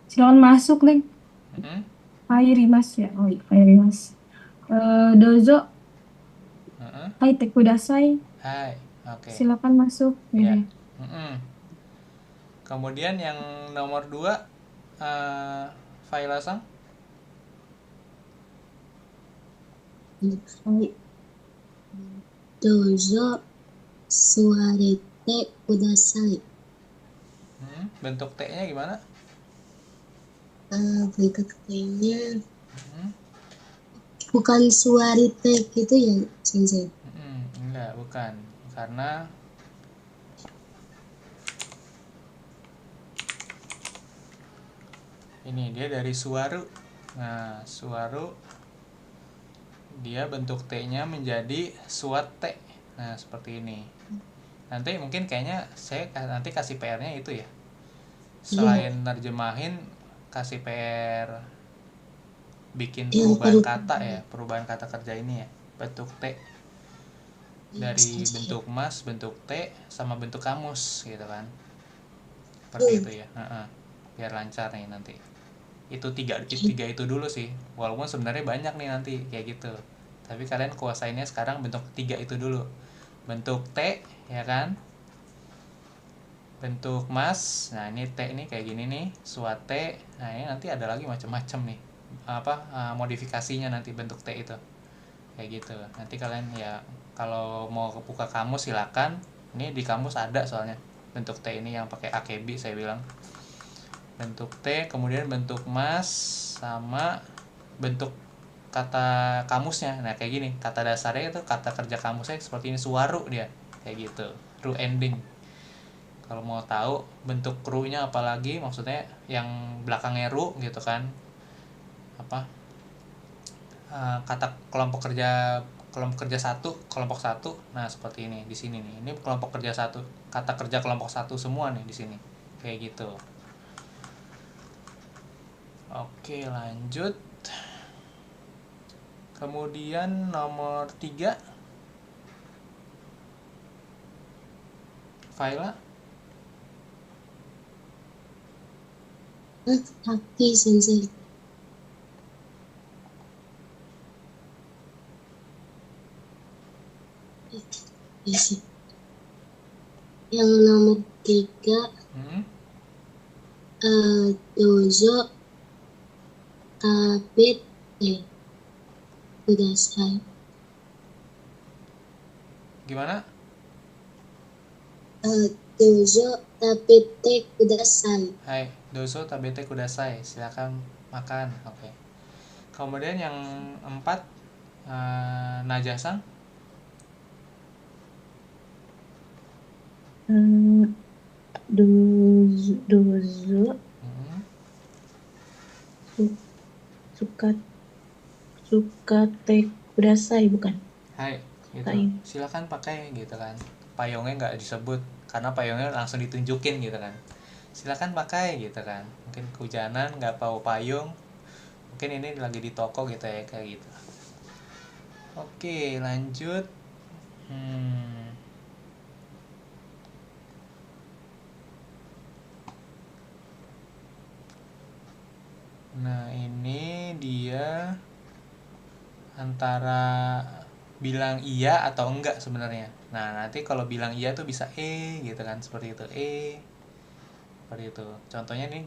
Silakan masuk nih. Mm-hmm. Airimasu ya. Oh iya, airimasu. Dozo. Hai te kudasai. Hai, oke. Silakan masuk. Ya. Kemudian yang nomor 2 Faila-san. Dozo suarete kudasai. Bentuk T-nya gimana? Bentuk T-nya bukan suarite gitu ya, sensei? Enggak, bukan. Karena ini dia dari suaru. Nah, suaru dia bentuk T-nya menjadi suate. Nah, seperti ini. Nanti mungkin kayaknya saya nanti kasih PR-nya itu ya. Selain nerjemahin, kasih PR bikin perubahan kata ya, perubahan kata kerja ini ya. Bentuk T dari bentuk mas, bentuk T sama bentuk kamus gitu kan. Seperti itu ya. Biar lancar nih nanti. Itu tiga itu dulu sih, walaupun sebenarnya banyak nih nanti kayak gitu, tapi kalian kuasainnya sekarang bentuk 3 itu dulu. Bentuk T ya kan, bentuk mas. Nah ini T ini kayak gini nih, suate. Nah ini nanti ada lagi macam-macam nih modifikasinya nanti bentuk T itu kayak gitu. Nanti kalian ya kalau mau buka kamus silakan, ini di kamus ada soalnya bentuk T ini yang pakai AKB saya bilang. Bentuk T, kemudian bentuk mas, sama bentuk kata kamusnya. Nah kayak gini, kata dasarnya itu kata kerja kamusnya seperti ini, suwaru dia kayak gitu, ru ending. Kalau mau tahu bentuk ru-nya apalagi, maksudnya yang belakangnya ru gitu kan, kata kelompok kerja 1, kelompok 1. Nah seperti ini di sini nih, ini kelompok kerja 1, kata kerja kelompok 1 semua nih di sini kayak gitu. Oke, lanjut. Kemudian nomor 3 Faila. Kaki, sensei. Yang nomor 3 dozo tabete kudasai. Gimana? Dozo tabete kudasai. Hai, dozo tabete kudasai. Silakan makan. Oke. Kemudian yang 4 Najasang. Dozo suka te kudasai, bukan? Hai, gitu. Silakan pakai gitu kan. Payungnya nggak disebut karena payungnya langsung ditunjukin gitu kan. Silakan pakai gitu kan. Mungkin kehujanan nggak bawa payung, mungkin ini lagi di toko gitu ya, kayak gitu. Oke, lanjut. Nah, ini dia antara bilang iya atau enggak sebenarnya. Nah, nanti kalau bilang iya tuh bisa gitu kan, seperti itu. Seperti itu. Contohnya nih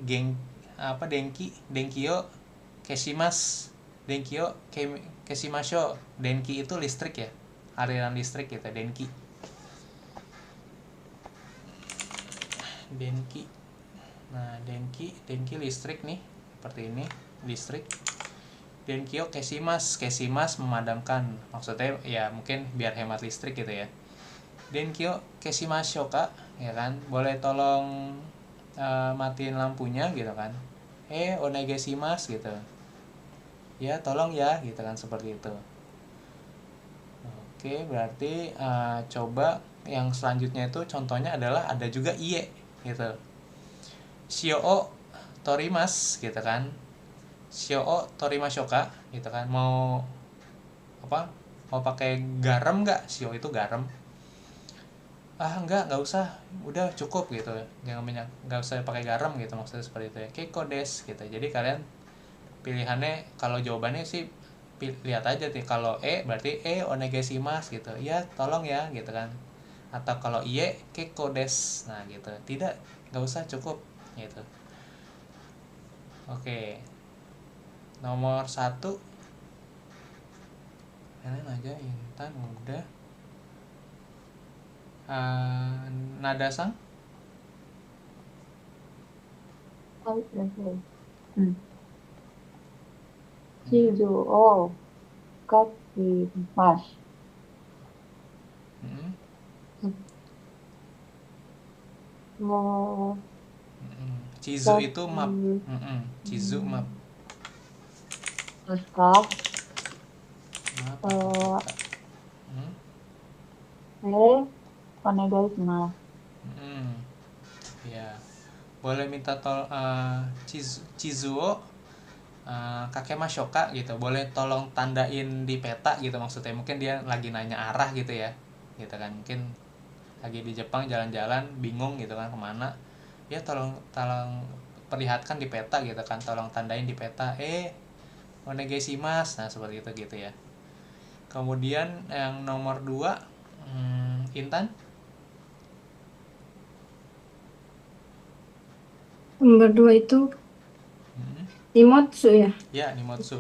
denkio keshimasu. Denkio keshimasho. Denki itu listrik ya. Aliran listrik gitu, denki. Denki. Nah, denki listrik nih. Seperti ini, listrik. Denkio kesimas memadamkan. Maksudnya ya mungkin biar hemat listrik gitu ya. Denkio kesimashouka, ya kan? Boleh tolong matiin lampunya gitu kan. Onegaishimasu gitu. Ya, tolong ya gitu kan, seperti itu. Oke, berarti coba yang selanjutnya itu contohnya adalah ada juga iye gitu. Shio o torimas gitu kan. Shio o torimashoka gitu kan. Mau pakai garam nggak? Shio itu garam. Nggak usah, udah cukup gitu. Nggak usah pakai garam gitu, maksudnya seperti itu ya. Keiko desu gitu. Jadi kalian pilihannya, kalau jawabannya sih lihat aja nih, kalau berarti onegaishimasu gitu, ya tolong ya gitu kan. Atau kalau iye keiko desu, nah gitu, tidak, nggak usah, cukup gitu. Oke, nomor 1 kalian aja, Intan udah. Nada-san. Chizu o kakimasu. Chizu itu map. Chizu map. Terus kak, onegaishimasu. Ya, boleh minta Chizuo kakemashoka gitu. Boleh tolong tandain di peta gitu, maksudnya mungkin dia lagi nanya arah gitu ya. Gitu kan, mungkin lagi di Jepang jalan-jalan bingung gitu kan kemana. Ya tolong perlihatkan di peta gitu kan, tolong tandain di peta onegaishimasu. Nah, seperti itu gitu ya. Kemudian yang nomor 2, Intan. Nomor 2 itu nimotsu ya. Ya, nimotsu.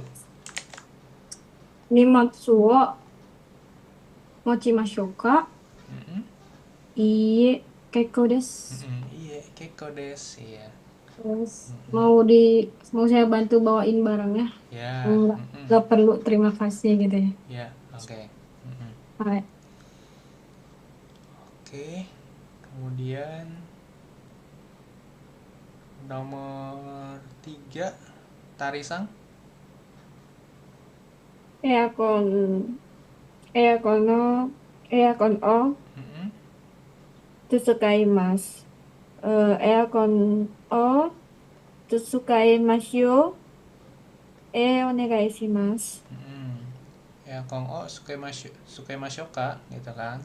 Nimotsu wo mochimashou ka? Iye, keiko desu. Iye, keiko desu, iya. Terus mau saya bantu bawain barangnya? Ya. Nggak perlu terima kasih gitu ya. Ya, oke. Hai. Oke. Kemudian nomor 3, Tarisang. Earcon o tsukaimasu. Earcon o tsukaimashou. Onegaishimasu. Earcon o sukaimashouka gitu kan.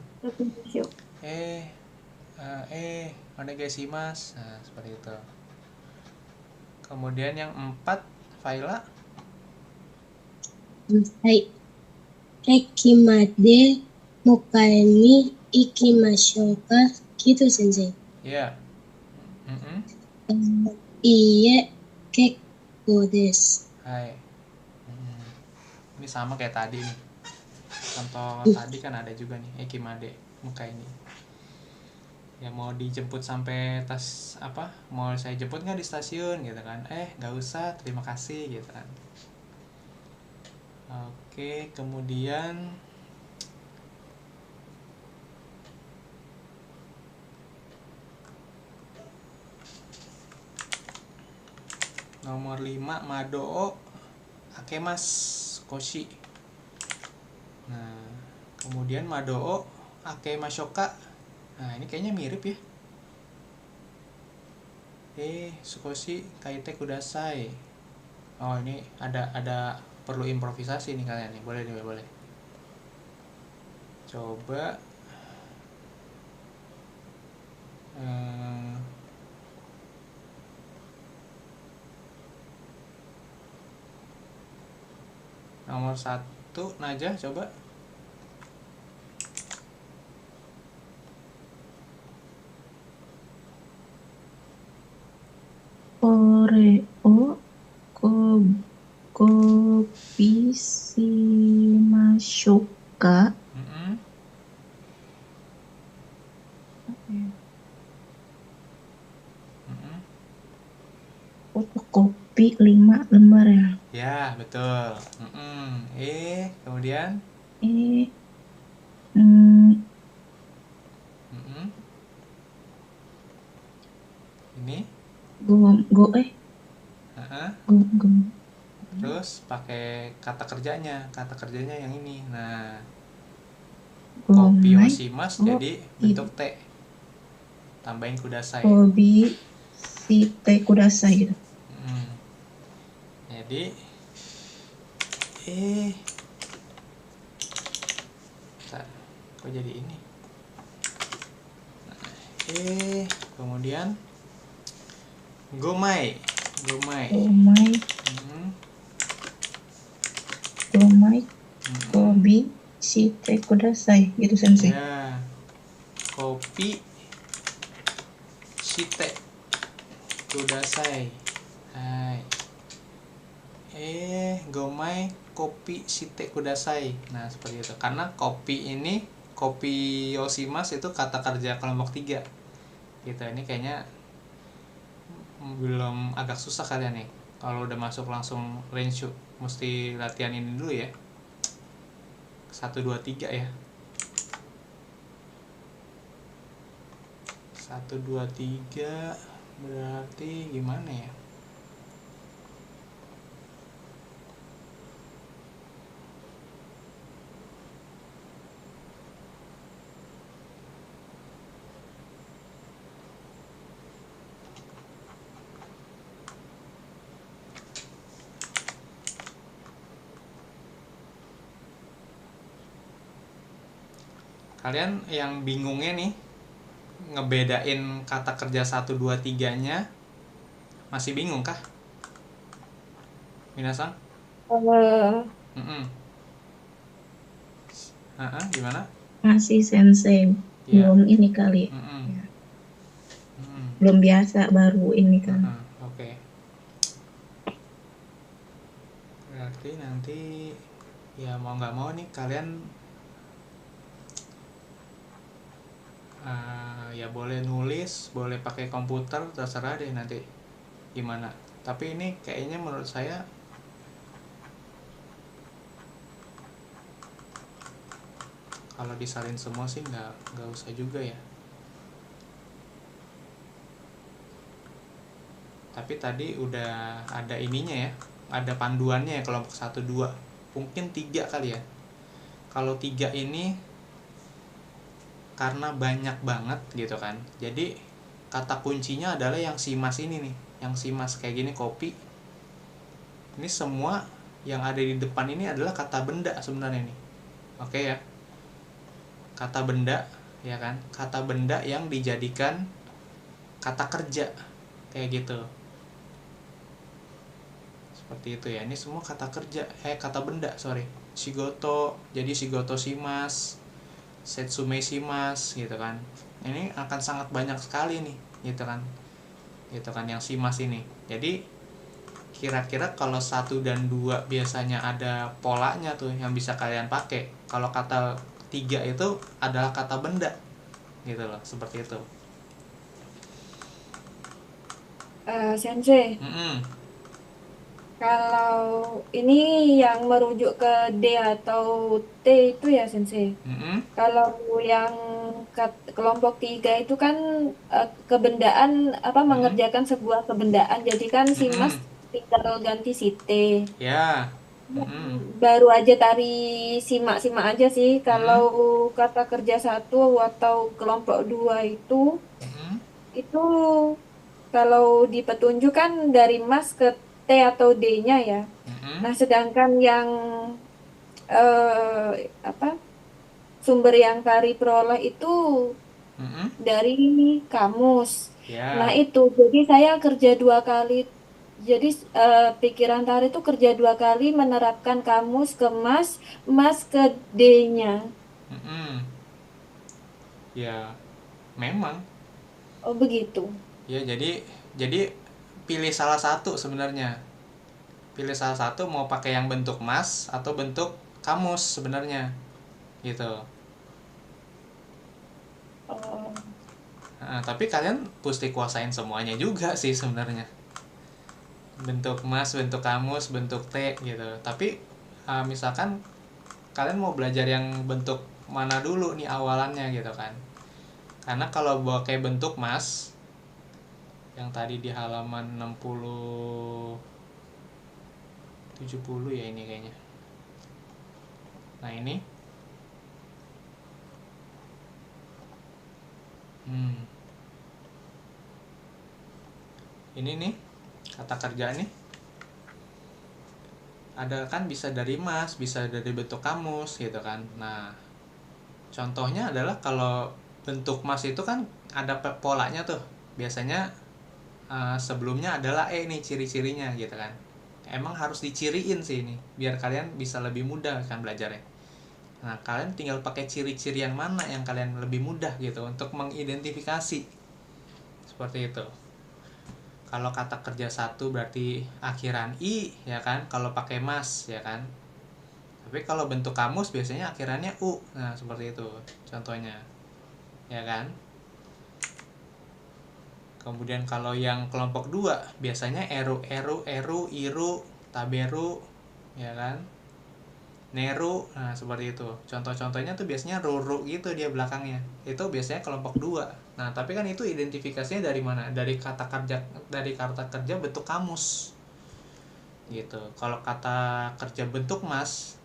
Onegaishimasu. Nah, seperti itu. Kemudian yang 4, Faila. Hai. Ekimade mukai ni ikimashou ka? Gitu, Sensei. Ya. Iye, keiko desu. Hai. Ini sama kayak tadi nih. Contoh tadi kan ada juga nih, ekimade mukai ni. Ya, mau dijemput sampai mau saya jemput nggak di stasiun gitu kan. Nggak usah, terima kasih gitu kan. Oke, kemudian nomor 5, Madoo akemasu koshi. Nah, kemudian Madoo akemashoka. Nah, ini kayaknya mirip ya. Sukoshi kaite kudasai. Oh, ini ada perlu improvisasi nih kalian nih. Boleh. Coba Eh, nomor 1 Najah coba. Koreo ko kopi shimashoka. Mm-mm. Mm-mm. Fotokopi 5 lembar ya. Ya, betul. Kemudian Mm, Mm-mm. Ini go Heeh. go Terus pakai kata kerjanya yang ini. Nah, gomai kopioshimasu jadi bentuk T. Tambahin kudasai. kobi shite kudasai gitu. Jadi bentar, kok jadi ini? Nah, kemudian gomai. Gomai Mm-mm. kobi shite kudasai gitu sensei. Ya, kopi shite kudasai. Hai. Gomai kopi shite kudasai. Nah, seperti itu. Karena kopi ini, kopi yoshimas itu kata kerja kelompok 3. Gitu. Ini kayaknya belum, agak susah kalian nih. Kalau udah masuk langsung renshu, mesti latihan ini dulu ya. 1 2 3 ya. 1 2 3 berarti gimana ya? Kalian yang bingungnya nih, ngebedain kata kerja 1 2 3-nya masih bingung kah? Minasang? Gimana? Masih sensei Ya. belum ini kali. Ya. Belum biasa, baru ini kan. Oke. Berarti nanti ya mau nggak mau nih kalian ya boleh nulis, boleh pakai komputer, terserah deh nanti gimana. Tapi ini kayaknya menurut saya kalau disalin semua sih nggak usah juga ya. Tapi tadi udah ada ininya ya, ada panduannya ya, kelompok 1 2, mungkin 3 kali ya. Kalau 3 ini karena banyak banget gitu kan, jadi kata kuncinya adalah yang shimas ini nih, yang shimas kayak gini, kopi ini semua yang ada di depan ini adalah kata benda sebenarnya nih. Oke ya, kata benda ya kan, kata benda yang dijadikan kata kerja kayak gitu, seperti itu ya. Ini semua kata kerja, kata benda, shigoto, jadi shigoto shimas, setsume shimas gitu kan. Ini akan sangat banyak sekali nih gitu kan yang shimas ini. Jadi kira-kira kalau 1 dan 2 biasanya ada polanya tuh yang bisa kalian pakai. Kalau kata 3 itu adalah kata benda gitu loh, seperti itu. Sensei, kalau ini yang merujuk ke D atau T itu ya Sensei. Kalau yang kelompok 3 itu kan kebendaan, mengerjakan sebuah kebendaan. Jadi kan shimas tinggal ganti si T. Ya. Baru aja tari simak-simak aja sih. Kalau kata kerja 1 atau kelompok 2 itu kalau di petunjuk kan dari mas ke T atau D-nya ya. Nah, sedangkan yang sumber yang Kari peroleh itu dari kamus. Nah Ya. itu, jadi saya kerja 2 kali. Jadi pikiran Tari itu kerja 2 kali menerapkan kamus ke Mas, Mas ke D-nya. Ya, memang. Oh begitu. Ya, jadi pilih salah satu sebenarnya. Pilih salah satu mau pakai yang bentuk mas atau bentuk kamus sebenarnya. Gitu. Oh. Nah, tapi kalian pasti kuasain semuanya juga sih sebenarnya. Bentuk mas, bentuk kamus, bentuk T gitu. Tapi misalkan kalian mau belajar yang bentuk mana dulu nih awalannya gitu kan. Karena kalau pakai bentuk mas yang tadi di halaman 60 70 ya ini kayaknya. Nah, ini. Ini nih kata kerja nih. Ada kan bisa dari mas, bisa dari bentuk kamus gitu kan. Nah, contohnya adalah kalau bentuk mas itu kan ada polanya tuh. Biasanya sebelumnya adalah nih ciri-cirinya gitu kan. Emang harus diciriin sih ini biar kalian bisa lebih mudah kan belajarnya. Nah, kalian tinggal pakai ciri-ciri yang mana yang kalian lebih mudah gitu untuk mengidentifikasi. Seperti itu. Kalau kata kerja satu berarti akhiran i ya kan, kalau pakai mas ya kan. Tapi kalau bentuk kamus biasanya akhirannya u. Nah, seperti itu contohnya. Ya kan? Kemudian kalau yang kelompok 2 biasanya eru, iru, taberu ya kan. Neru, nah seperti itu. Contoh-contohnya tuh biasanya ruru gitu dia belakangnya. Itu biasanya kelompok 2. Nah, tapi kan itu identifikasinya dari mana? Dari kata kerja bentuk kamus. Gitu. Kalau kata kerja bentuk mas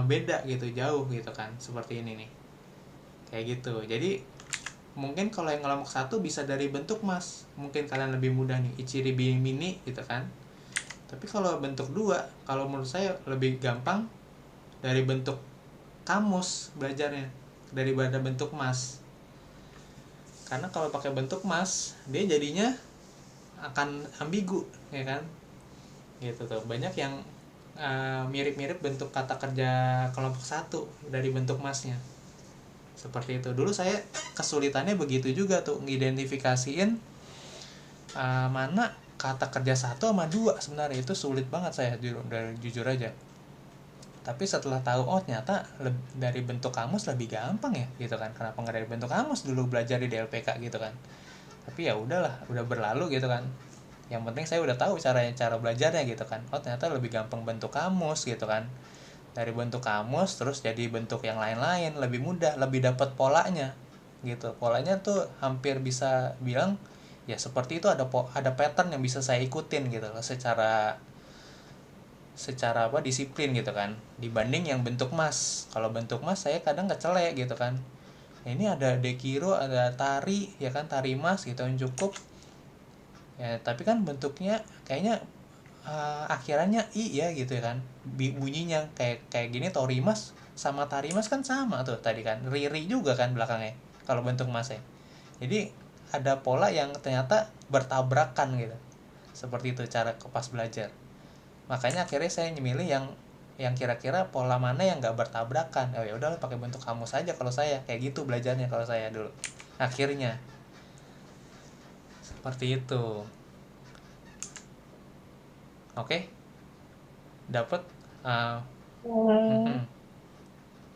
beda gitu, jauh gitu kan. Seperti ini nih. Kayak gitu. Jadi mungkin kalau yang kelompok 1 bisa dari bentuk mas. Mungkin kalian lebih mudah nih ichiri bimini gitu kan. Tapi kalau bentuk 2, kalau menurut saya lebih gampang dari bentuk kamus belajarnya daripada bentuk mas. Karena kalau pakai bentuk mas, dia jadinya akan ambigu, ya kan? Gitu tuh. Banyak yang mirip-mirip bentuk kata kerja kelompok 1 dari bentuk masnya. Seperti itu. Dulu saya kesulitannya begitu juga tuh ngidentifikasiin mana kata kerja 1 sama 2 sebenarnya. Itu sulit banget saya jujur aja. Tapi setelah tahu ternyata dari bentuk kamus lebih gampang ya gitu kan. Kenapa nggak dari bentuk kamus dulu belajar di DLPK gitu kan. Tapi ya udahlah, udah berlalu gitu kan. Yang penting saya udah tahu cara belajarnya gitu kan. Ternyata lebih gampang bentuk kamus gitu kan. Dari bentuk kamus terus jadi bentuk yang lain-lain, lebih mudah, lebih dapat polanya gitu. Polanya tuh hampir bisa bilang ya seperti itu, ada pattern yang bisa saya ikutin gitu loh, secara disiplin gitu kan, dibanding yang bentuk mas. Kalau bentuk mas saya kadang kecelek gitu kan. Ini ada dekiro, ada tari ya kan, tari mas gitu yang cukup ya, tapi kan bentuknya kayaknya akhirannya i ya gitu kan, bunyinya kayak gini. Torimas sama tarimas kan sama tuh tadi kan, riri juga kan belakangnya kalau bentuk mas ya. Jadi ada pola yang ternyata bertabrakan gitu. Seperti itu cara pas belajar. Makanya akhirnya saya memilih yang kira-kira pola mana yang nggak bertabrakan. Oh ya udah pakai bentuk kamus aja kalau saya, kayak gitu belajarnya kalau saya dulu. Akhirnya seperti itu. Oke, dapat.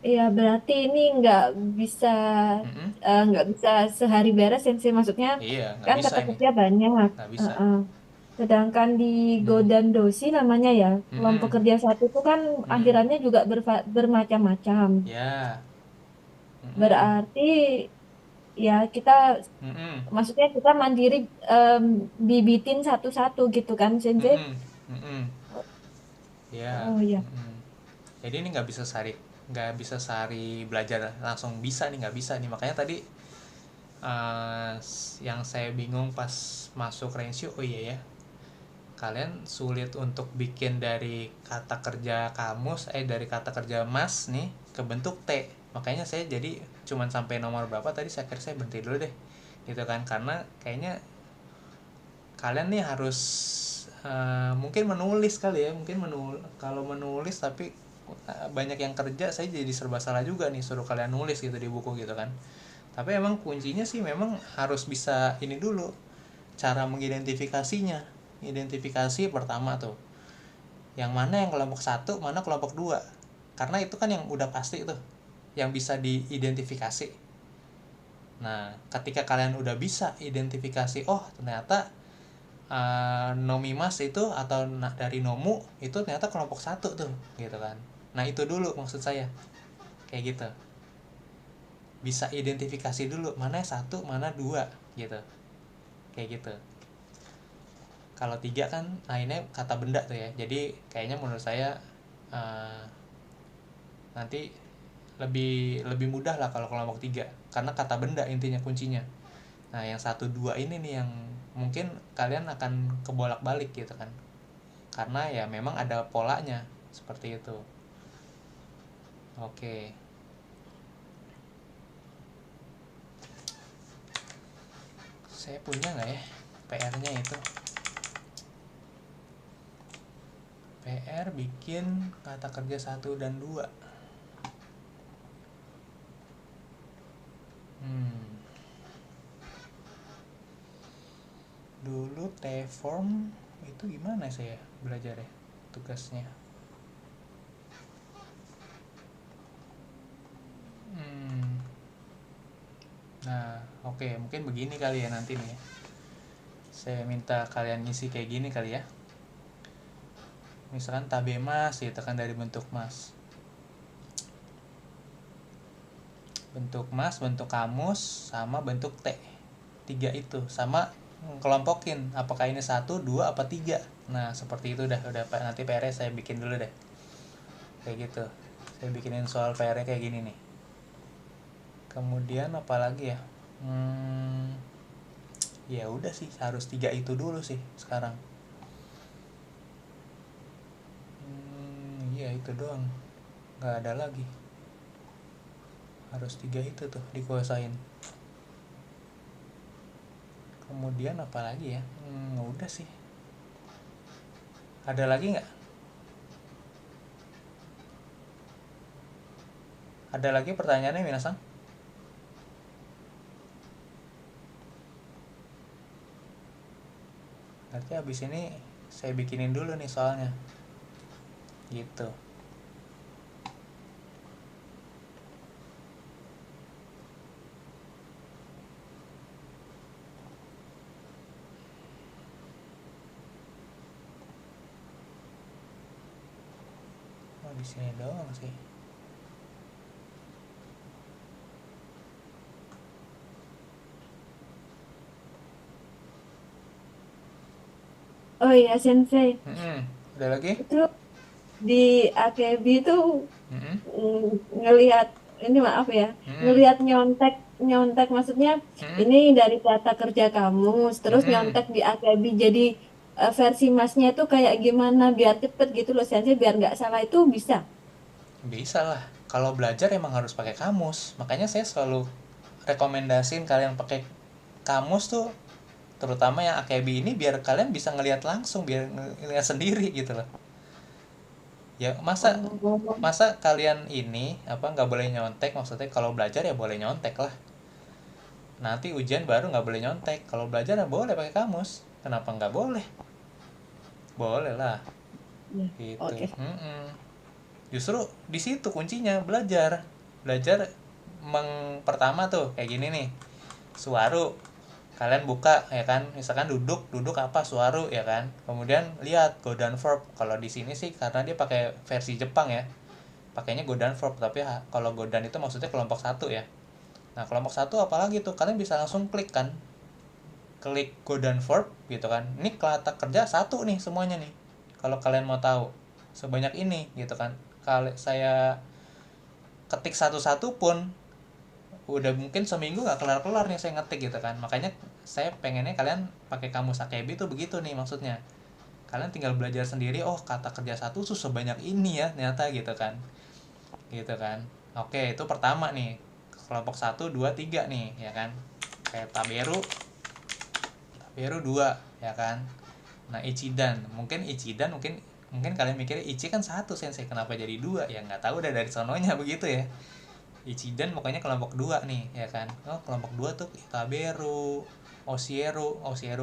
Iya, berarti ini nggak bisa sehari beres sensei, maksudnya Iya, kan kata kerja banyak. Nggak bisa. Sedangkan di Godan Dosi namanya ya, kelompok kerja 1 itu kan akhirannya juga bermacam-macam. Ya. Berarti ya kita maksudnya kita mandiri bibitin satu-satu gitu kan sensei. Ya. Oh ya. Jadi ini nggak bisa sehari belajar langsung bisa nih, nggak bisa nih. Makanya tadi yang saya bingung pas masuk Renshu, oh iya ya, kalian sulit untuk bikin dari kata kerja kamus dari kata kerja mas nih ke bentuk T Makanya saya jadi cuman sampai nomor berapa tadi, saya kira saya berhenti dulu deh gitu kan, karena kayaknya kalian nih harus mungkin menulis kali ya, mungkin kalau menulis tapi banyak yang kerja, saya jadi serba salah juga nih suruh kalian nulis gitu di buku gitu kan. Tapi emang kuncinya sih memang harus bisa ini dulu, cara mengidentifikasinya. Identifikasi pertama tuh yang mana yang kelompok 1, mana kelompok 2, karena itu kan yang udah pasti tuh yang bisa diidentifikasi. Nah ketika kalian udah bisa identifikasi, oh ternyata Nomimas itu atau dari Nomu itu ternyata kelompok 1 tuh gitu kan. Nah itu dulu maksud saya, kayak gitu, bisa identifikasi dulu mana 1 mana 2 gitu, kayak gitu. Kalau 3 kan ini kata benda tuh ya, jadi kayaknya menurut saya nanti lebih mudah lah kalau kelompok 3, karena kata benda intinya kuncinya. Nah yang 1, 2 ini nih yang mungkin kalian akan kebolak-balik gitu kan, karena ya memang ada polanya seperti itu. Oke. Saya punya nggak ya PR-nya itu? PR bikin kata kerja 1 dan 2. Dulu T-form itu gimana saya belajar ya tugasnya? Nah oke, mungkin begini kali ya nanti nih ya. Saya minta kalian ngisi kayak gini kali ya. Misalkan tabemas gitu kan, dari bentuk mas, bentuk mas, bentuk kamus, sama bentuk T, 3 itu sama kelompokin apakah ini 1, 2, apa 3. Nah seperti itu udah nanti PR saya bikin dulu deh kayak gitu. Saya bikinin soal PR kayak gini nih. Kemudian apa lagi ya, ya udah sih harus 3 itu dulu sih sekarang. Iya itu doang, nggak ada lagi, harus 3 itu tuh dikuasain. Kemudian apa lagi ya, udah sih. Ada lagi nggak? Ada lagi pertanyaannya minasan? Berarti habis ini saya bikinin dulu nih soalnya gitu. Di sini doang sih. Oh iya Sensei, Ada lagi? itu di AKB itu ngelihat ini, maaf ya, ngelihat nyontek maksudnya ini dari kata kerja kamus terus nyontek di AKB, jadi versi masnya itu kayak gimana biar cepet gitu loh Sensei, biar nggak salah, itu bisa? Bisa lah, kalau belajar emang harus pakai kamus, makanya saya selalu rekomendasiin kalian pakai kamus tuh, terutama yang AKB ini, biar kalian bisa ngelihat langsung, biar ngelihat sendiri gitu loh ya. Masa kalian ini apa nggak boleh nyontek, maksudnya kalau belajar ya boleh nyontek lah, nanti ujian baru nggak boleh nyontek. Kalau belajar ya boleh pakai kamus, kenapa nggak boleh? Boleh lah gitu. Okay. Justru di situ kuncinya belajar pertama tuh kayak gini nih, suaru kalian buka ya kan, misalkan duduk apa suaru ya kan, kemudian lihat godan verb. Kalau di sini sih karena dia pakai versi Jepang ya, pakainya godan verb, tapi kalau godan itu maksudnya kelompok 1 ya. Nah kelompok 1 apalagi tuh, kalian bisa langsung klik kan, klik godan verb gitu kan. Ini kata kerja 1 nih semuanya nih, kalau kalian mau tahu sebanyak ini gitu kan. Kalau saya ketik satu-satu pun udah mungkin seminggu nggak kelar-kelar nih saya ngetik gitu kan. Makanya saya pengennya kalian pakai kamus AKB tuh begitu nih maksudnya. Kalian tinggal belajar sendiri, oh kata kerja 1 tuh sebanyak ini ya ternyata gitu kan. Oke, itu pertama nih. Kelompok 1, 2, 3 nih, ya kan. Kayak Taberu 2, ya kan. Nah, Ichidan mungkin kalian mikirnya Ichi kan 1 sensei, kenapa jadi 2? Ya nggak tahu udah dari sononya begitu ya. Ichidan pokoknya kelompok 2 nih, ya kan. Oh, kelompok 2 tuh Taberu, Osieru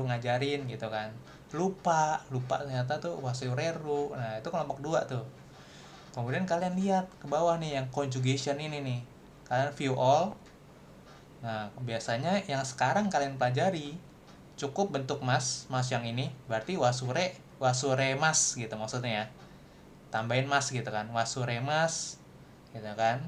ngajarin gitu kan. Lupa ternyata tuh Wasureru. Nah, itu kelompok 2 tuh. Kemudian kalian lihat ke bawah nih yang conjugation ini nih. Kalian view all. Nah, biasanya yang sekarang kalian pelajari cukup bentuk mas yang ini, berarti wasure mas gitu maksudnya ya. Tambahin mas gitu kan, wasure mas gitu kan.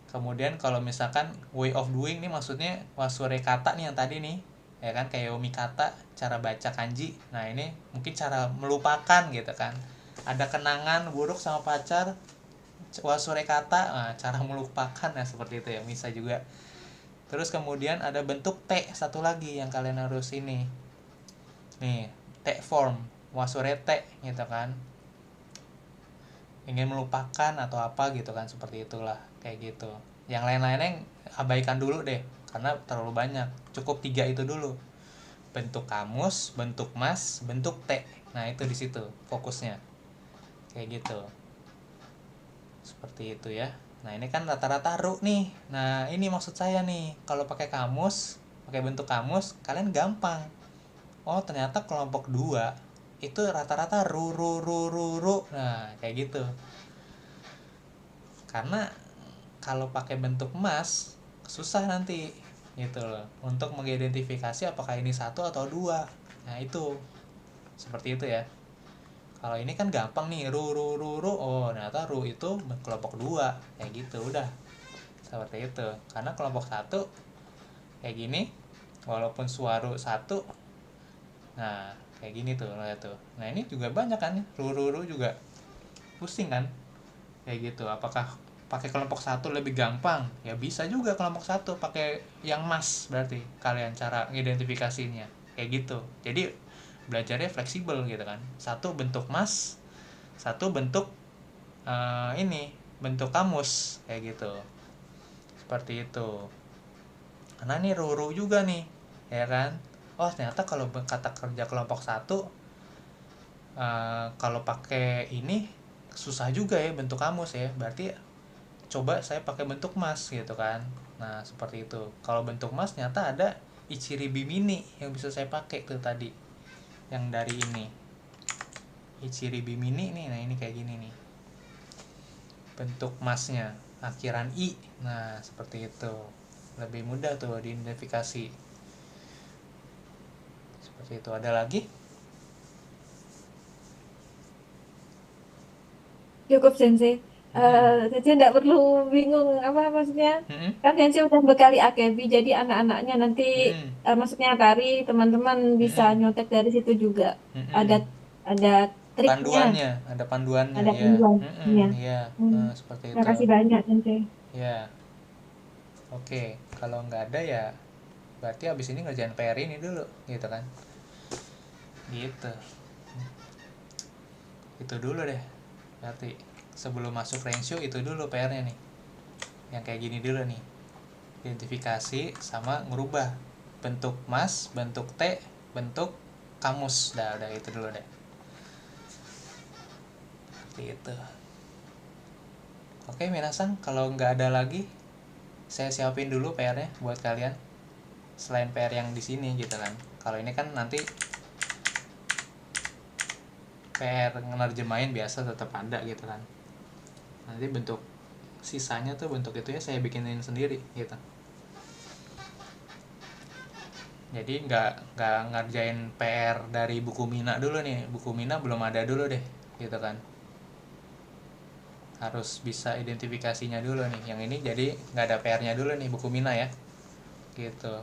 Kemudian kalau misalkan way of doing nih maksudnya wasure kata nih yang tadi nih, ya kan, kayak yomi kata, cara baca kanji. Nah, ini mungkin cara melupakan gitu kan. Ada kenangan buruk sama pacar, wasure kata, nah, cara melupakan ya, seperti itu ya, bisa juga. Terus kemudian ada bentuk T satu lagi yang kalian harus ini. Nih, T form, wasure T gitu kan. Ingin melupakan atau apa gitu kan, seperti itulah, kayak gitu. Yang lain-lainnya abaikan dulu deh karena terlalu banyak. Cukup 3 itu dulu. Bentuk kamus, bentuk mas, bentuk T. Nah, itu di situ fokusnya. Kayak gitu. Seperti itu ya. Nah, ini kan rata-rata ru nih. Nah, ini maksud saya nih, kalau pakai kamus, pakai bentuk kamus, kalian gampang. Oh, ternyata kelompok 2 itu rata-rata ru. Nah, kayak gitu. Karena kalau pakai bentuk mas, susah nanti gitu loh untuk mengidentifikasi apakah ini 1 atau 2. Nah, itu. Seperti itu ya. Kalau ini kan gampang nih, ru. Oh, ternyata ru itu kelompok 2. Kayak gitu, udah. Seperti itu. Karena kelompok 1 kayak gini, walaupun suaru 1. Nah, kayak gini tuh, lihat tuh. Nah, ini juga banyak kan, ru juga. Pusing kan? Kayak gitu. Apakah pakai kelompok 1 lebih gampang? Ya bisa juga kelompok 1 pakai yang mas, berarti kalian cara ngidentifikasinya. Kayak gitu. Jadi belajarnya fleksibel gitu kan. 1 bentuk mas, 1 bentuk ini bentuk kamus, kayak gitu. Seperti itu. Karena nih ru juga nih, ya kan. Oh, ternyata kalau kata kerja kelompok 1 kalau pakai ini susah juga ya bentuk kamus ya. Berarti coba saya pakai bentuk mas gitu kan. Nah, seperti itu. Kalau bentuk mas ternyata ada Ichiribi mini yang bisa saya pakai tuh tadi. Yang dari ini Ichiribi mini nih. Nah, ini kayak gini nih bentuk masnya, akhiran i. Nah, seperti itu, lebih mudah tuh diidentifikasi. Seperti itu. Ada lagi? Cukup Sensei. Sensei tidak perlu bingung apa maksudnya. Kan Sensei udah bekali AKB, jadi anak-anaknya nanti maksudnya Kari, teman-teman bisa nyontek dari situ juga. Ada triknya. Ada panduannya Ada ya. panduannya. Iya, seperti itu. Terima kasih banyak Sensei. Ya. Oke, kalau nggak ada ya berarti abis ini ngerjain PR ini dulu gitu kan. Gitu. Itu dulu deh. Berarti sebelum masuk Renshu itu dulu PR-nya nih. Yang kayak gini dulu nih. Identifikasi sama ngerubah bentuk mas, bentuk T, bentuk kamus. Udah itu dulu deh. Seperti itu. Oke, minasan, kalau nggak ada lagi saya siapin dulu PR-nya buat kalian. Selain PR yang di sini gitu kan. Kalau ini kan nanti PR ngenerjemahin biasa tetap ada gitu kan. Nanti bentuk sisanya tuh bentuk itu ya saya bikinin sendiri gitu. Jadi nggak ngerjain PR dari buku Mina dulu nih. Buku Mina belum ada dulu deh gitu kan. Harus bisa identifikasinya dulu nih. Yang ini jadi nggak ada PR-nya dulu nih buku Mina ya. Gitu.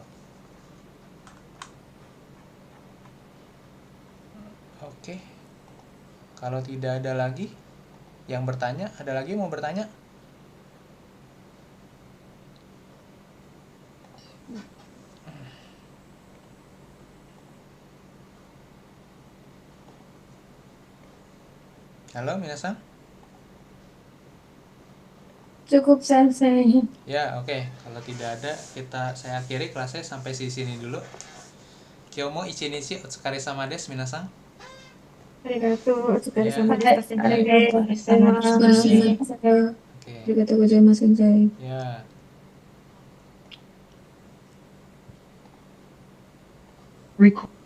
Oke. Kalau tidak ada lagi yang bertanya, ada lagi mau bertanya? Halo, minasan? Cukup Sensei. Ya, oke. Kalau tidak ada, saya akhiri kelasnya sampai sini dulu. Kyomo ichinichi otsukare-sama desu minasan. Arigatou, Ya. arigatou gozaimasu. Oke. Arigatou gozaimasu, Sensei. Ya. Record.